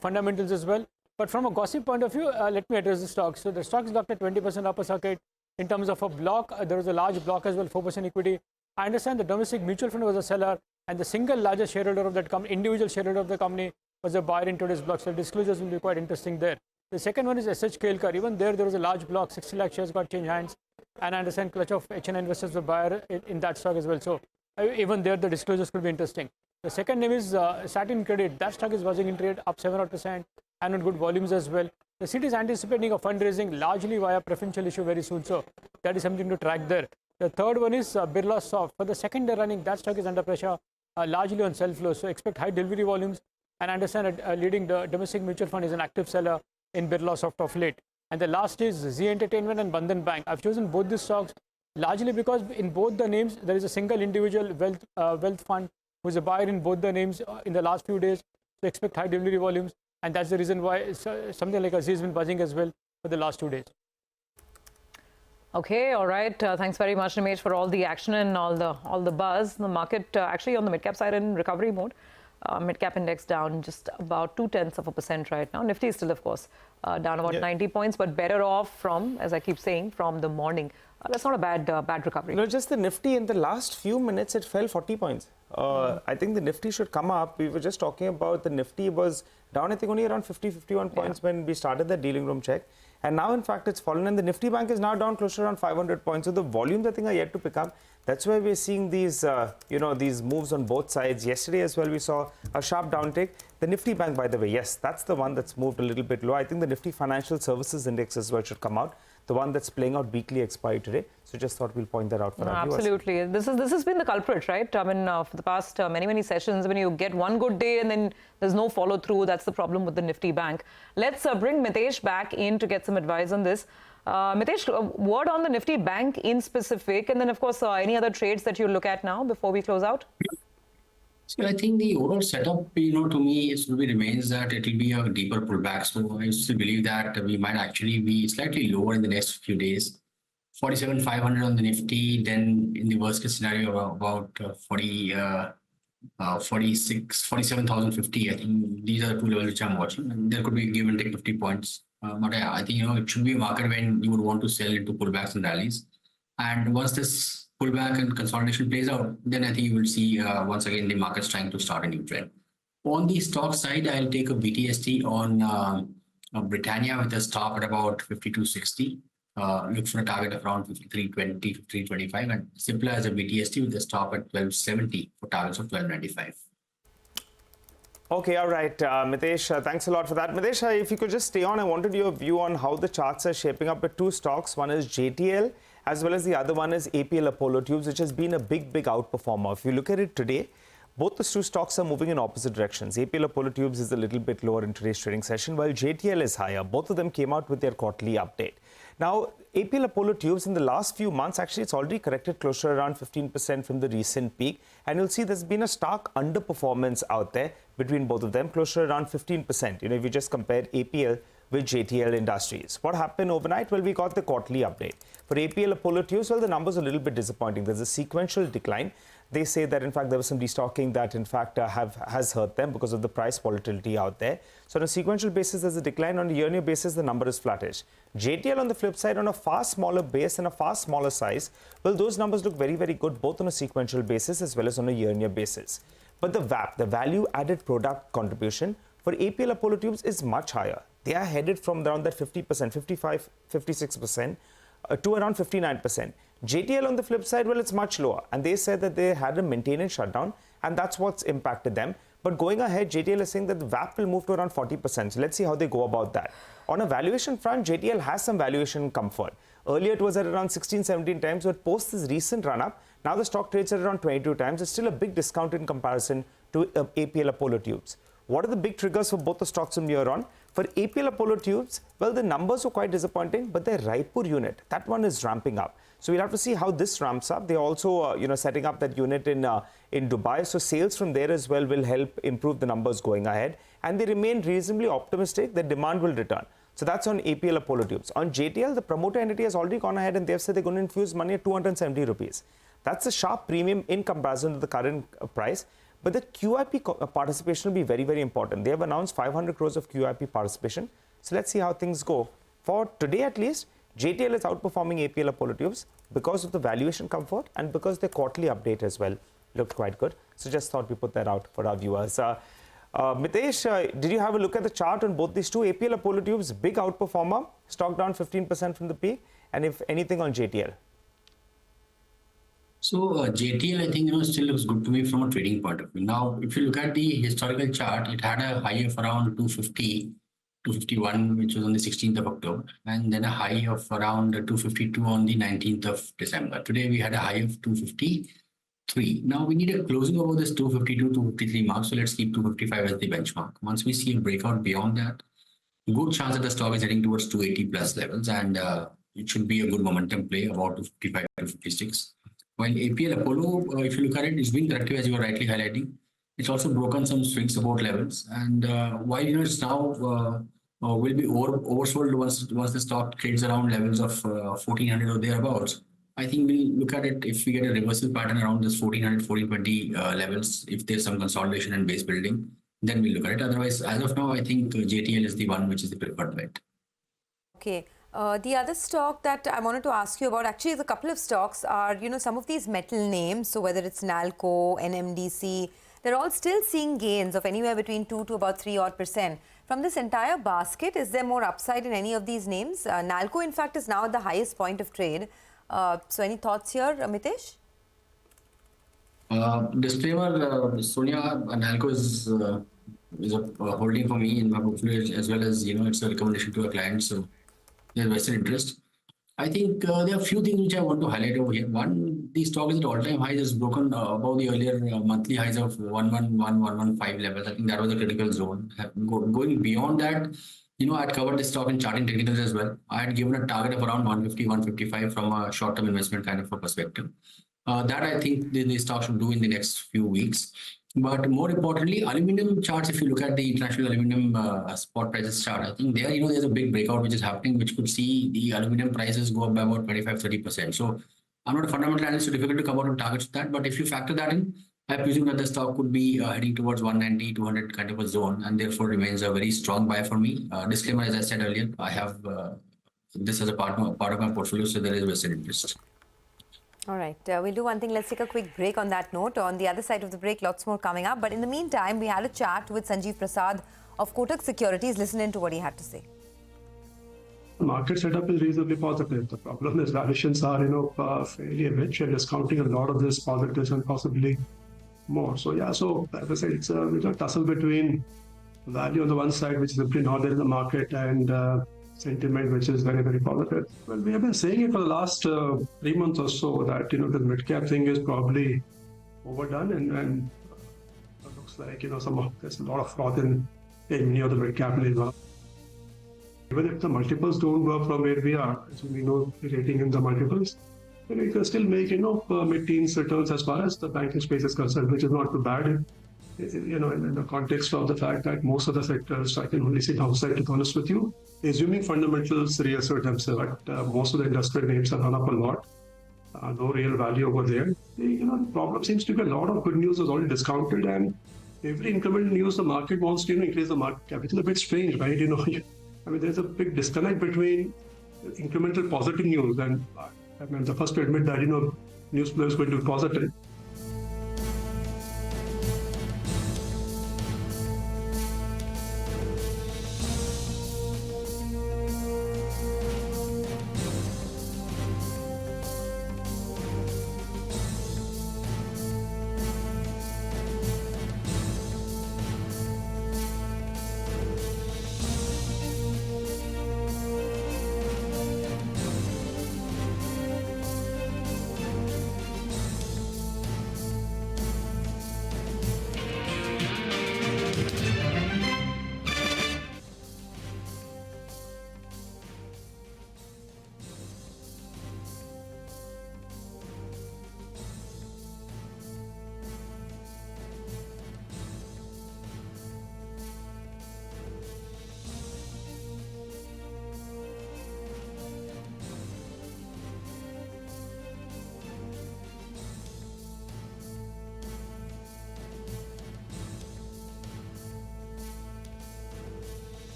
fundamentals as well. But from a gossip point of view, let me address the stock. So the stock is locked at 20% upper circuit. In terms of a block, there was a large block as well, 4% equity. I understand the domestic mutual fund was a seller and the single largest shareholder of that company, individual shareholder of the company, was a buyer in today's block. So disclosures will be quite interesting there. The second one is SH Kilker. Even there was a large block, 60 lakh shares got changed hands. And I understand clutch of HN investors were buyer in that stock as well. So even there, the disclosures could be interesting. The second name is Satin Credit. That stock is buzzing in trade, up 7% and on good volumes as well. The city is anticipating a fundraising largely via preferential issue very soon. So that is something to track there. The third one is Birla Soft. For the second day running, that stock is under pressure, largely on sell flow. So expect high delivery volumes. And I understand that leading the domestic mutual fund is an active seller in Birla Soft of late. And the last is Z Entertainment and Bandhan Bank. I've chosen both these stocks largely because in both the names, there is a single individual wealth fund who is a buyer in both the names in the last few days. So expect high delivery volumes. And that's the reason why something like Z has been buzzing as well for the last 2 days. Okay, all right. Thanks very much, Nimesh, for all the action and all the buzz. The market actually on the mid-cap side in recovery mode. Mid-cap index down just about 0.2% right now. Nifty is still, of course, down about 90 points, but better off from, as I keep saying, from the morning. That's not a bad recovery. No, just the Nifty in the last few minutes, it fell 40 points. I think the Nifty should come up. We were just talking about the Nifty was down, I think, only around 50-51 points when we started the dealing room check. And now, in fact, it's fallen. And the Nifty Bank is now down close to around 500 points. So the volumes, I think, are yet to pick up. That's why we're seeing these, these moves on both sides. Yesterday as well, we saw a sharp downtick. The Nifty Bank, by the way, yes, that's the one that's moved a little bit low. I think the Nifty Financial Services Index as well should come out. The one that's playing out weekly expiry today. So just thought we'll point that out for our viewers. Absolutely. This has been the culprit, right? I mean, for the past many sessions, when you get one good day and then there's no follow through, that's the problem with the Nifty Bank. Let's bring Mitesh back in to get some advice on this. Mitesh, word on the Nifty Bank in specific, and then of course any other trades that you look at now before we close out? So I think the overall setup, to me, remains that it will be a deeper pullback. So I still believe that we might actually be slightly lower in the next few days. 47,500 on the Nifty, then in the worst case scenario about 47,050. I think these are the two levels which I'm watching. And there could be give and take 50 points. But yeah, I think it should be a market when you would want to sell into pullbacks and rallies. And once this pullback and consolidation plays out, then I think you will see once again the markets trying to start a new trend. On the stock side, I'll take a BTST on Britannia with a stop at about 52.60. Look for a target of around 53.20, 53.25, and Simpler as a BTST with a stop at 12.70 for targets of 12.95. Okay, all right, Mitesh, thanks a lot for that. Mitesh, if you could just stay on, I wanted your view on how the charts are shaping up with two stocks. One is JTL, as well as the other one is APL Apollo Tubes, which has been a big outperformer. If you look at it today, Both the two stocks are moving in opposite directions. APL Apollo Tubes is a little bit lower in today's trading session, while JTL is higher. Both of them came out with their quarterly update. Now, APL Apollo Tubes in the last few months, actually, it's already corrected closer to around 15% from the recent peak. And you'll see there's been a stark underperformance out there between both of them, closer to around 15%. If you just compare APL with JTL Industries. What happened overnight? Well, we got the quarterly update. For APL Apollo Tubes, well, the numbers are a little bit disappointing. There's a sequential decline. They say that, in fact, there was some destocking that, in fact, has hurt them because of the price volatility out there. So on a sequential basis, there's a decline. On a year-on-year basis, the number is flattish. JTL, on the flip side, on a far smaller base and a far smaller size, well, those numbers look very, very good, both on a sequential basis as well as on a year-on-year basis. But the VAP, the value-added product contribution, for APL Apollo Tubes is much higher. They are headed from around that 50%, 55, 56% to around 59%. JTL on the flip side, well, it's much lower. And they said that they had a maintenance shutdown, and that's what's impacted them. But going ahead, JTL is saying that the VAP will move to around 40%. So let's see how they go about that. On a valuation front, JTL has some valuation comfort. Earlier, it was at around 16, 17 times, but post this recent run-up, now the stock trades at around 22 times. It's still a big discount in comparison to APL Apollo Tubes. What are the big triggers for both the stocks from here on? For APL Apollo Tubes, well, the numbers were quite disappointing, but their Raipur unit, that one is ramping up. So we'll have to see how this ramps up. They're also, setting up that unit in Dubai. So sales from there as well will help improve the numbers going ahead. And they remain reasonably optimistic that demand will return. So that's on APL Apollo Tubes. On JTL, the promoter entity has already gone ahead and they've said they're going to infuse money at 270 rupees. That's a sharp premium in comparison to the current price. But the QIP participation will be very, very important. They have announced 500 crores of QIP participation. So let's see how things go. For today at least, JTL is outperforming APL Apollo Tubes because of the valuation comfort and because the quarterly update as well looked quite good. So just thought we put that out for our viewers. Mitesh, did you have a look at the chart on both these two? APL Apollo Tubes, big outperformer, stock down 15% from the peak. And if anything on JTL? So JTL, I think, still looks good to me from a trading point of view. Now, if you look at the historical chart, it had a high of around 250, 251, which was on the 16th of October, and then a high of around 252 on the 19th of December. Today, we had a high of 253. Now, we need a closing over this 252, 253 mark. So let's keep 255 as the benchmark. Once we see a breakout beyond that, good chance that the stock is heading towards 280 plus levels, and it should be a good momentum play about 255 to 56. While APL Apollo, if you look at it, it's been corrective as you were rightly highlighting. It's also broken some swing support levels, and while it's now will be oversold once the stock trades around levels of 1400 or thereabouts. I think we'll look at it if we get a reversal pattern around this 1400, 1420 levels. If there's some consolidation and base building, then we'll look at it. Otherwise, as of now, I think JTL is the one which is the preferred bet. Okay. The other stock that I wanted to ask you about, actually, is a couple of stocks are, some of these metal names. So whether it's NALCO, NMDC, they're all still seeing gains of anywhere between 2 to about 3% From this entire basket, is there more upside in any of these names? NALCO, in fact, is now at the highest point of trade. So any thoughts here, Mitesh? Disclaimer, Sonia, NALCO is a holding for me in my portfolio, as well as, it's a recommendation to a client. So there's vested interest. I think there are a few things which I want to highlight over here. One, the stock is at all-time highs, has broken above the earlier monthly highs of 111, 115 levels. I think that was a critical zone. Going beyond that, I had covered this stock in charting technicals as well. I had given a target of around 150, 155 from a short-term investment kind of a perspective. That I think the stock should do in the next few weeks. But more importantly, aluminum charts, if you look at the international aluminum spot prices chart, I think there, there's a big breakout which is happening, which could see the aluminum prices go up by about 25-30%. So I'm not a fundamental analyst, so difficult to come out on targets with that. But if you factor that in, I presume that the stock could be heading towards 190, 200 kind of a zone, and therefore remains a very strong buy for me. Disclaimer, as I said earlier, I have this as a part of my portfolio, so there is vested interest. All right, we'll do one thing. Let's take a quick break on that note. On the other side of the break, lots more coming up. But in the meantime, we had a chat with Sanjeev Prasad of Kotak Securities. Listen in to what he had to say. The market setup is reasonably positive. The problem is valuations are, fairly rich and discounting a lot of this positives and possibly more. So yeah, so as I said, it's a tussle between value on the one side, which is simply not there in the market, and sentiment, which is very, very positive. Well, we have been saying it for the last 3 months or so that, the mid-cap thing is probably overdone, and looks like, there's a lot of froth in many of the mid-cap names. Even if the multiples don't work from where we are, as we know, the rating in the multiples, then we can still make, mid-teens returns as far as the banking space is concerned, which is not too bad. In the context of the fact that most of the sectors, I can only see downside, to be honest with you, assuming fundamentals reassert themselves. But most of the industrial names have run up a lot. No real value over there. The problem seems to be a lot of good news is already discounted, and every incremental news the market wants to increase the market cap. It's a bit strange, right? There's a big disconnect between incremental positive news, and I'm the first to admit that news flow is going to be positive.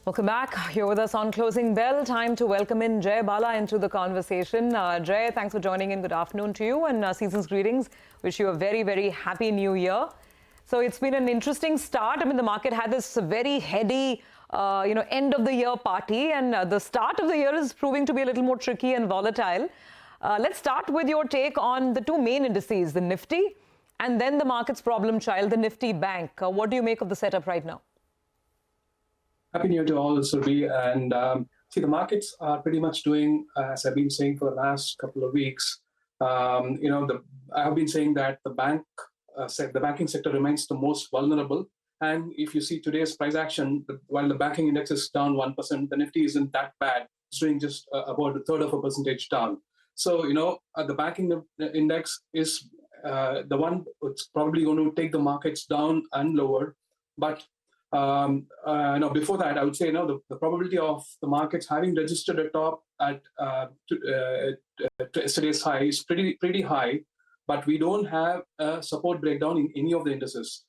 Welcome back. You're with us on Closing Bell. Time to welcome in Jay Bala into the conversation. Jay, thanks for joining in. Good afternoon to you, and season's greetings. Wish you a very, very happy new year. So it's been an interesting start. I mean, the market had this very heady end of the year party, and the start of the year is proving to be a little more tricky and volatile. Let's start with your take on the two main indices, the Nifty and then the market's problem child, the Nifty Bank. What do you make of the setup right now? Happy New Year to all, Surbi. And see, the markets are pretty much doing, as I've been saying for the last couple of weeks. I have been saying that the banking sector remains the most vulnerable. And if you see today's price action, while the banking index is down 1%, the Nifty isn't that bad. It's doing just about 1/3 of a percentage down. So, the banking index is the one that's probably going to take the markets down and lower. But before that, I would say, the probability of the markets having registered a top at yesterday's high is pretty high, but we don't have a support breakdown in any of the indices.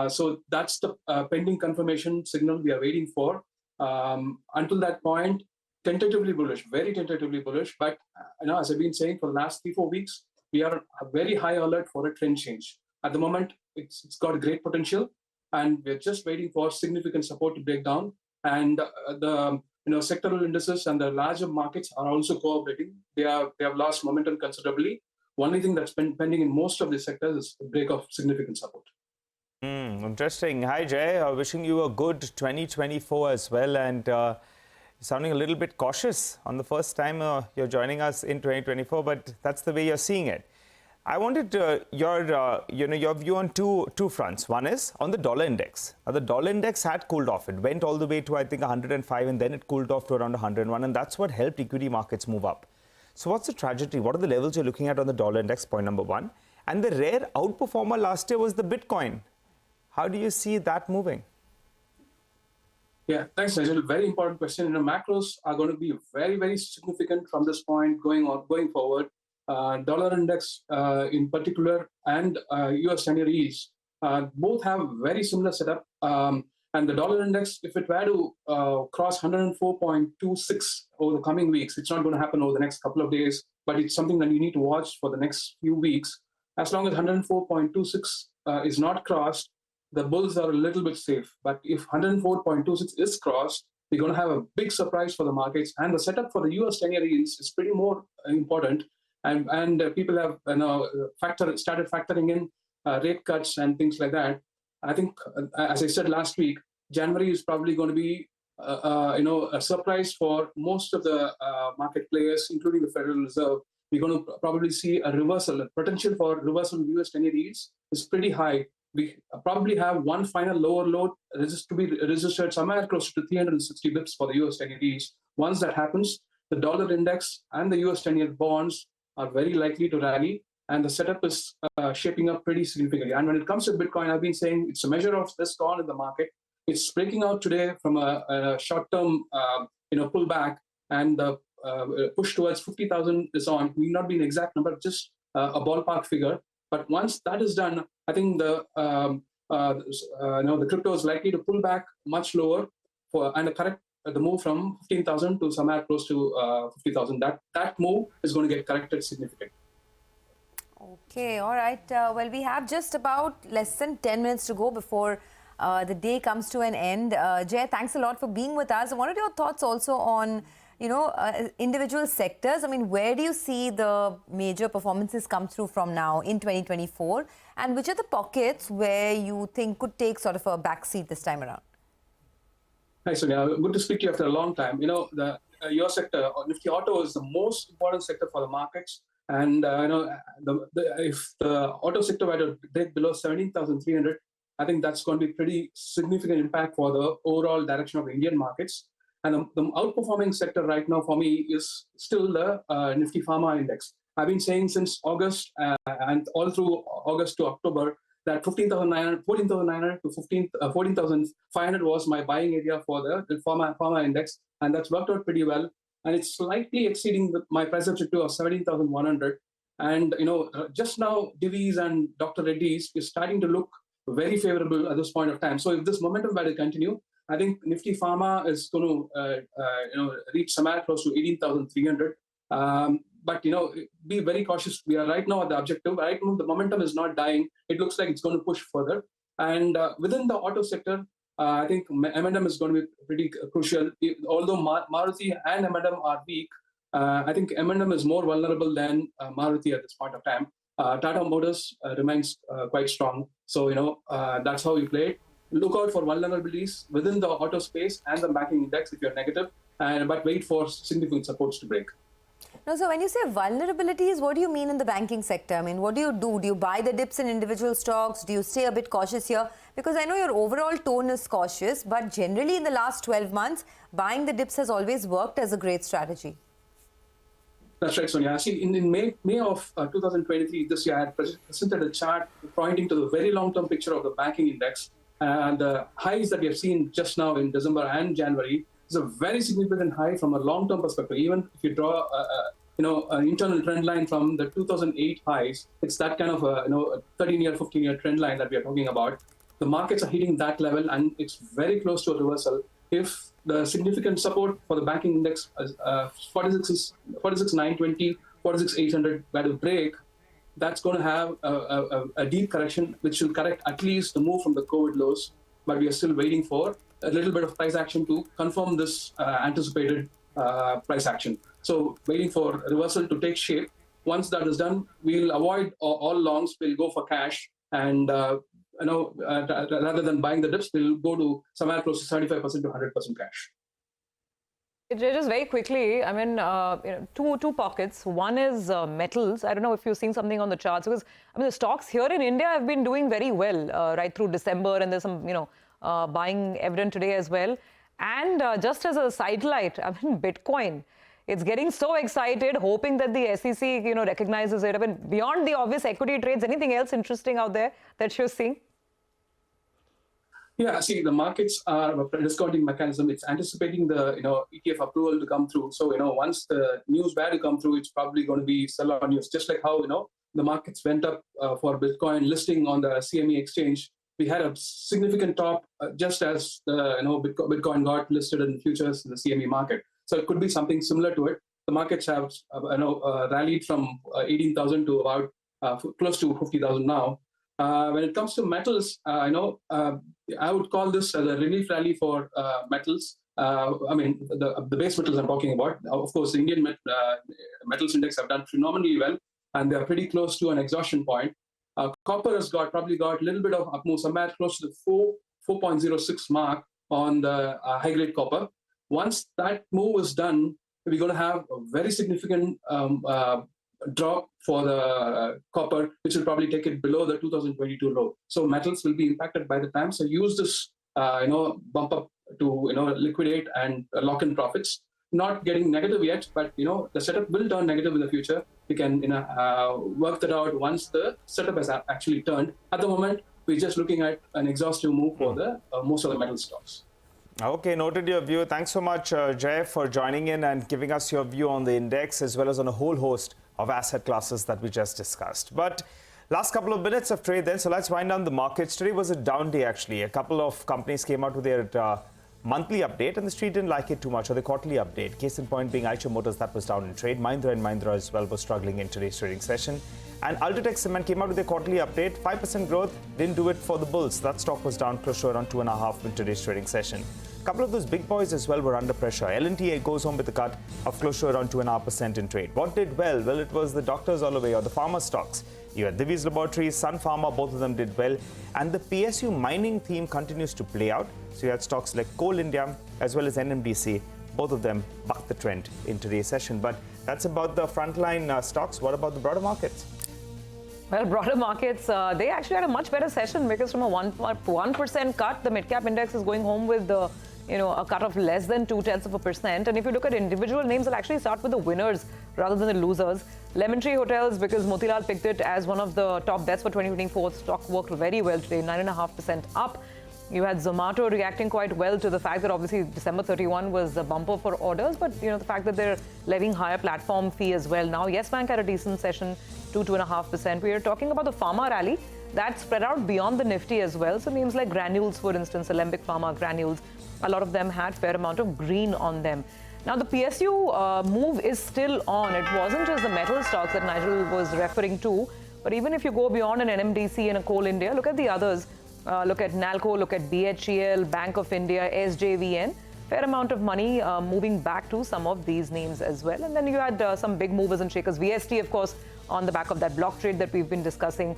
So that's the pending confirmation signal we are waiting for. Until that point, tentatively bullish, very tentatively bullish. But as I've been saying for the last 3-4 weeks, we are very high alert for a trend change. At the moment, it's got a great potential, and we're just waiting for significant support to break down. And the sectoral indices and the larger markets are also cooperating. They have lost momentum considerably. Only thing that's been pending in most of the sectors is a break of significant support. Interesting. Hi, Jay. Wishing you a good 2024 as well, and sounding a little bit cautious on the first time you're joining us in 2024, but that's the way you're seeing it. I wanted your view on two fronts. One is on the dollar index. The dollar index had cooled off. It went all the way to, I think, 105, and then it cooled off to around 101, and that's what helped equity markets move up. So what's the trajectory? What are the levels you're looking at on the dollar index, point number one? And the rare outperformer last year was the Bitcoin. How do you see that moving? Yeah, thanks, Nigel. Very important question. Macros are going to be very, very significant from this point going forward. Dollar index in particular and US 10-year yields both have very similar setup. And the dollar index, if it were to cross 104.26 over the coming weeks, it's not going to happen over the next couple of days, but it's something that you need to watch for the next few weeks. As long as 104.26 is not crossed, the bulls are a little bit safe. But if 104.26 is crossed, we're going to have a big surprise for the markets. And the setup for the US 10-year yields is pretty more important. And people have started factoring in rate cuts and things like that. I think, as I said last week, January is probably going to be a surprise for most of the market players, including the Federal Reserve. We're going to probably see a reversal. The potential for reversal in US 10-year yields is pretty high. We probably have one final lower low to be registered somewhere close to 360 bips for the US 10-year yields. Once that happens, the dollar index and the US 10-year bonds are very likely to rally, and the setup is shaping up pretty significantly. And when it comes to Bitcoin, I've been saying it's a measure of risk on in the market. It's breaking out today from a short-term pullback, and the push towards 50,000 is on. May not be an exact number, just a ballpark figure. But once that is done, I think the crypto is likely to pull back much lower and correct the move from 15,000 to somewhere close to 50,000. That move is going to get corrected significantly. Okay, all right. Well, we have just about less than 10 minutes to go before the day comes to an end. Jay, thanks a lot for being with us. What are your thoughts also on individual sectors? I mean, where do you see the major performances come through from now in 2024? And which are the pockets where you think could take sort of a backseat this time around? Hi, Sonia. Good to speak to you after a long time. Your sector, Nifty Auto, is the most important sector for the markets. And, if the auto sector were to break below 17,300, I think that's going to be pretty significant impact for the overall direction of the Indian markets. And the outperforming sector right now for me is still the Nifty Pharma Index. I've been saying since August and all through August to October that 14,900 to 14,500 was my buying area for the Pharma Index. And that's worked out pretty well. And it's slightly exceeding my price objective of 17,100. And, just now, Divi's and Dr. Reddy's is starting to look very favorable at this point of time. So if this momentum were to continue, I think Nifty Pharma is going to, reach somewhere close to 18,300. But, be very cautious. We are right now at the objective. Right now, the momentum is not dying. It looks like it's going to push further. And within the auto sector, I think M&M is going to be pretty crucial. Although Maruti and M&M are weak, I think M&M is more vulnerable than Maruti at this point of time. Tata Motors remains quite strong. So, that's how you play it. Look out for vulnerabilities within the auto space and the banking index if you're negative, but wait for significant supports to break. No, so when you say vulnerabilities, what do you mean in the banking sector? I mean, what do you do? Do you buy the dips in individual stocks? Do you stay a bit cautious here? Because I know your overall tone is cautious, but generally in the last 12 months, buying the dips has always worked as a great strategy. That's right, Sonia. Actually, in May of 2023, this year, I had presented a chart pointing to the very long-term picture of the banking index. And the highs that we have seen just now in December and January is a very significant high from a long-term perspective. Even if you draw an internal trend line from the 2008 highs, it's that kind of a 13-year, 15-year trend line that we are talking about. The markets are hitting that level, and it's very close to a reversal. If the significant support for the banking index, 46,920, 46,800 were to break, that's going to have a deep correction, which will correct at least the move from the COVID lows. But we are still waiting for a little bit of price action to confirm this anticipated price action. So waiting for reversal to take shape. Once that is done, we'll avoid all longs. We'll go for cash, and rather than buying the dips, we'll go to somewhere close to 75% to 100% cash. Just very quickly, I mean, two pockets. One is metals. I don't know if you're seeing something on the charts, because I mean the stocks here in India have been doing very well right through December, and there's some buying evident today as well. And just as a sidelight, I mean Bitcoin, it's getting so excited, hoping that the SEC recognizes it. I mean, beyond the obvious equity trades, anything else interesting out there that you're seeing? Yeah, see, the markets are a discounting mechanism. It's anticipating the ETF approval to come through. So once the news were to come through, it's probably going to be sell-on news. Just like how the markets went up for Bitcoin listing on the CME exchange. We had a significant top just as the Bitcoin got listed in futures in the CME market. So it could be something similar to it. The markets have rallied from 18,000 to about close to 50,000 now. When it comes to metals, I would call this as a relief rally for metals. I mean, the base metals I'm talking about. Of course, the Indian metals index have done phenomenally well, and they're pretty close to an exhaustion point. Copper has probably got a little bit of up move, somewhere close to the 4.06 mark on the high-grade copper. Once that move is done, we're going to have a very significant drop for the copper, which will probably take it below the 2022 low. So metals will be impacted by the time. So use this, bump up to liquidate and lock in profits. Not getting negative yet, but the setup will turn negative in the future. We can work that out once the setup has actually turned. At the moment, we're just looking at an exhaustive move for the most of the metal stocks. Okay, noted your view. Thanks so much, Jay, for joining in and giving us your view on the index as well as on a whole host of asset classes that we just discussed. But last couple of minutes of trade then, so let's wind down the markets. Today was a down day, actually. A couple of companies came out with their monthly update, and the street didn't like it too much, or the quarterly update. Case in point being Eicher Motors, that was down in trade. Mahindra and Mahindra as well was struggling in today's trading session. And Ultratech Cement came out with their quarterly update. 5% growth, didn't do it for the bulls. That stock was down close to around 2.5 in today's trading session. A couple of those big boys as well were under pressure. L&T goes home with a cut of close to around 2.5% in trade. What did well? Well, it was the doctors all the way, or the pharma stocks. You had Divi's Laboratories, Sun Pharma, both of them did well. And the PSU mining theme continues to play out. So you had stocks like Coal India as well as NMDC. Both of them bucked the trend in today's session. But that's about the frontline stocks. What about the broader markets? Well, broader markets, they actually had a much better session, because from a 1% cut, the mid-cap index is going home with a cut of less than 0.2%. And if you look at individual names, I'll actually start with the winners rather than the losers. Lemon Tree Hotels, because Motilal picked it as one of the top bets for 2024. Stock worked very well today, 9.5% up. You had Zomato reacting quite well to the fact that obviously December 31 was a bumper for orders, but the fact that they're levying higher platform fee as well. Now, Yes Bank had a decent session, 2.5%. We are talking about the pharma rally that spread out beyond the Nifty as well. So names like Granules, for instance, Alembic Pharma, Granules, a lot of them had fair amount of green on them. Now, the PSU move is still on. It wasn't just the metal stocks that Nigel was referring to, but even if you go beyond an NMDC and a Coal India, look at the others. Look at Nalco, look at BHEL, Bank of India, SJVN. Fair amount of money moving back to some of these names as well. And then you had some big movers and shakers. VST, of course, on the back of that block trade that we've been discussing.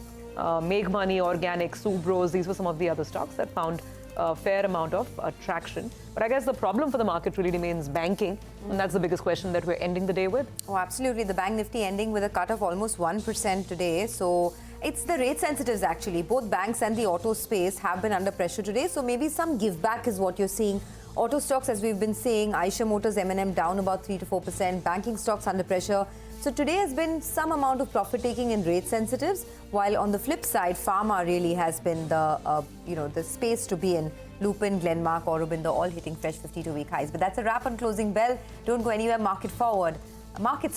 Make Money, Organic, Subros, these were some of the other stocks that found a fair amount of traction. But I guess the problem for the market really remains banking. And that's the biggest question that we're ending the day with. Oh, absolutely. The Bank Nifty ending with a cut of almost 1% today. So it's the rate sensitives actually. Both banks and the auto space have been under pressure today. So maybe some give back is what you're seeing. Auto stocks, as we've been saying, Eicher Motors, M&M down about 3 to 4%. Banking stocks under pressure. So today has been some amount of profit taking in rate sensitives, while on the flip side, pharma really has been the the space to be in. Lupin, Glenmark, Aurobindo all hitting fresh 52-week highs. But that's a wrap on Closing Bell. Don't go anywhere. Markets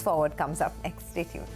Forward comes up next. Stay tuned.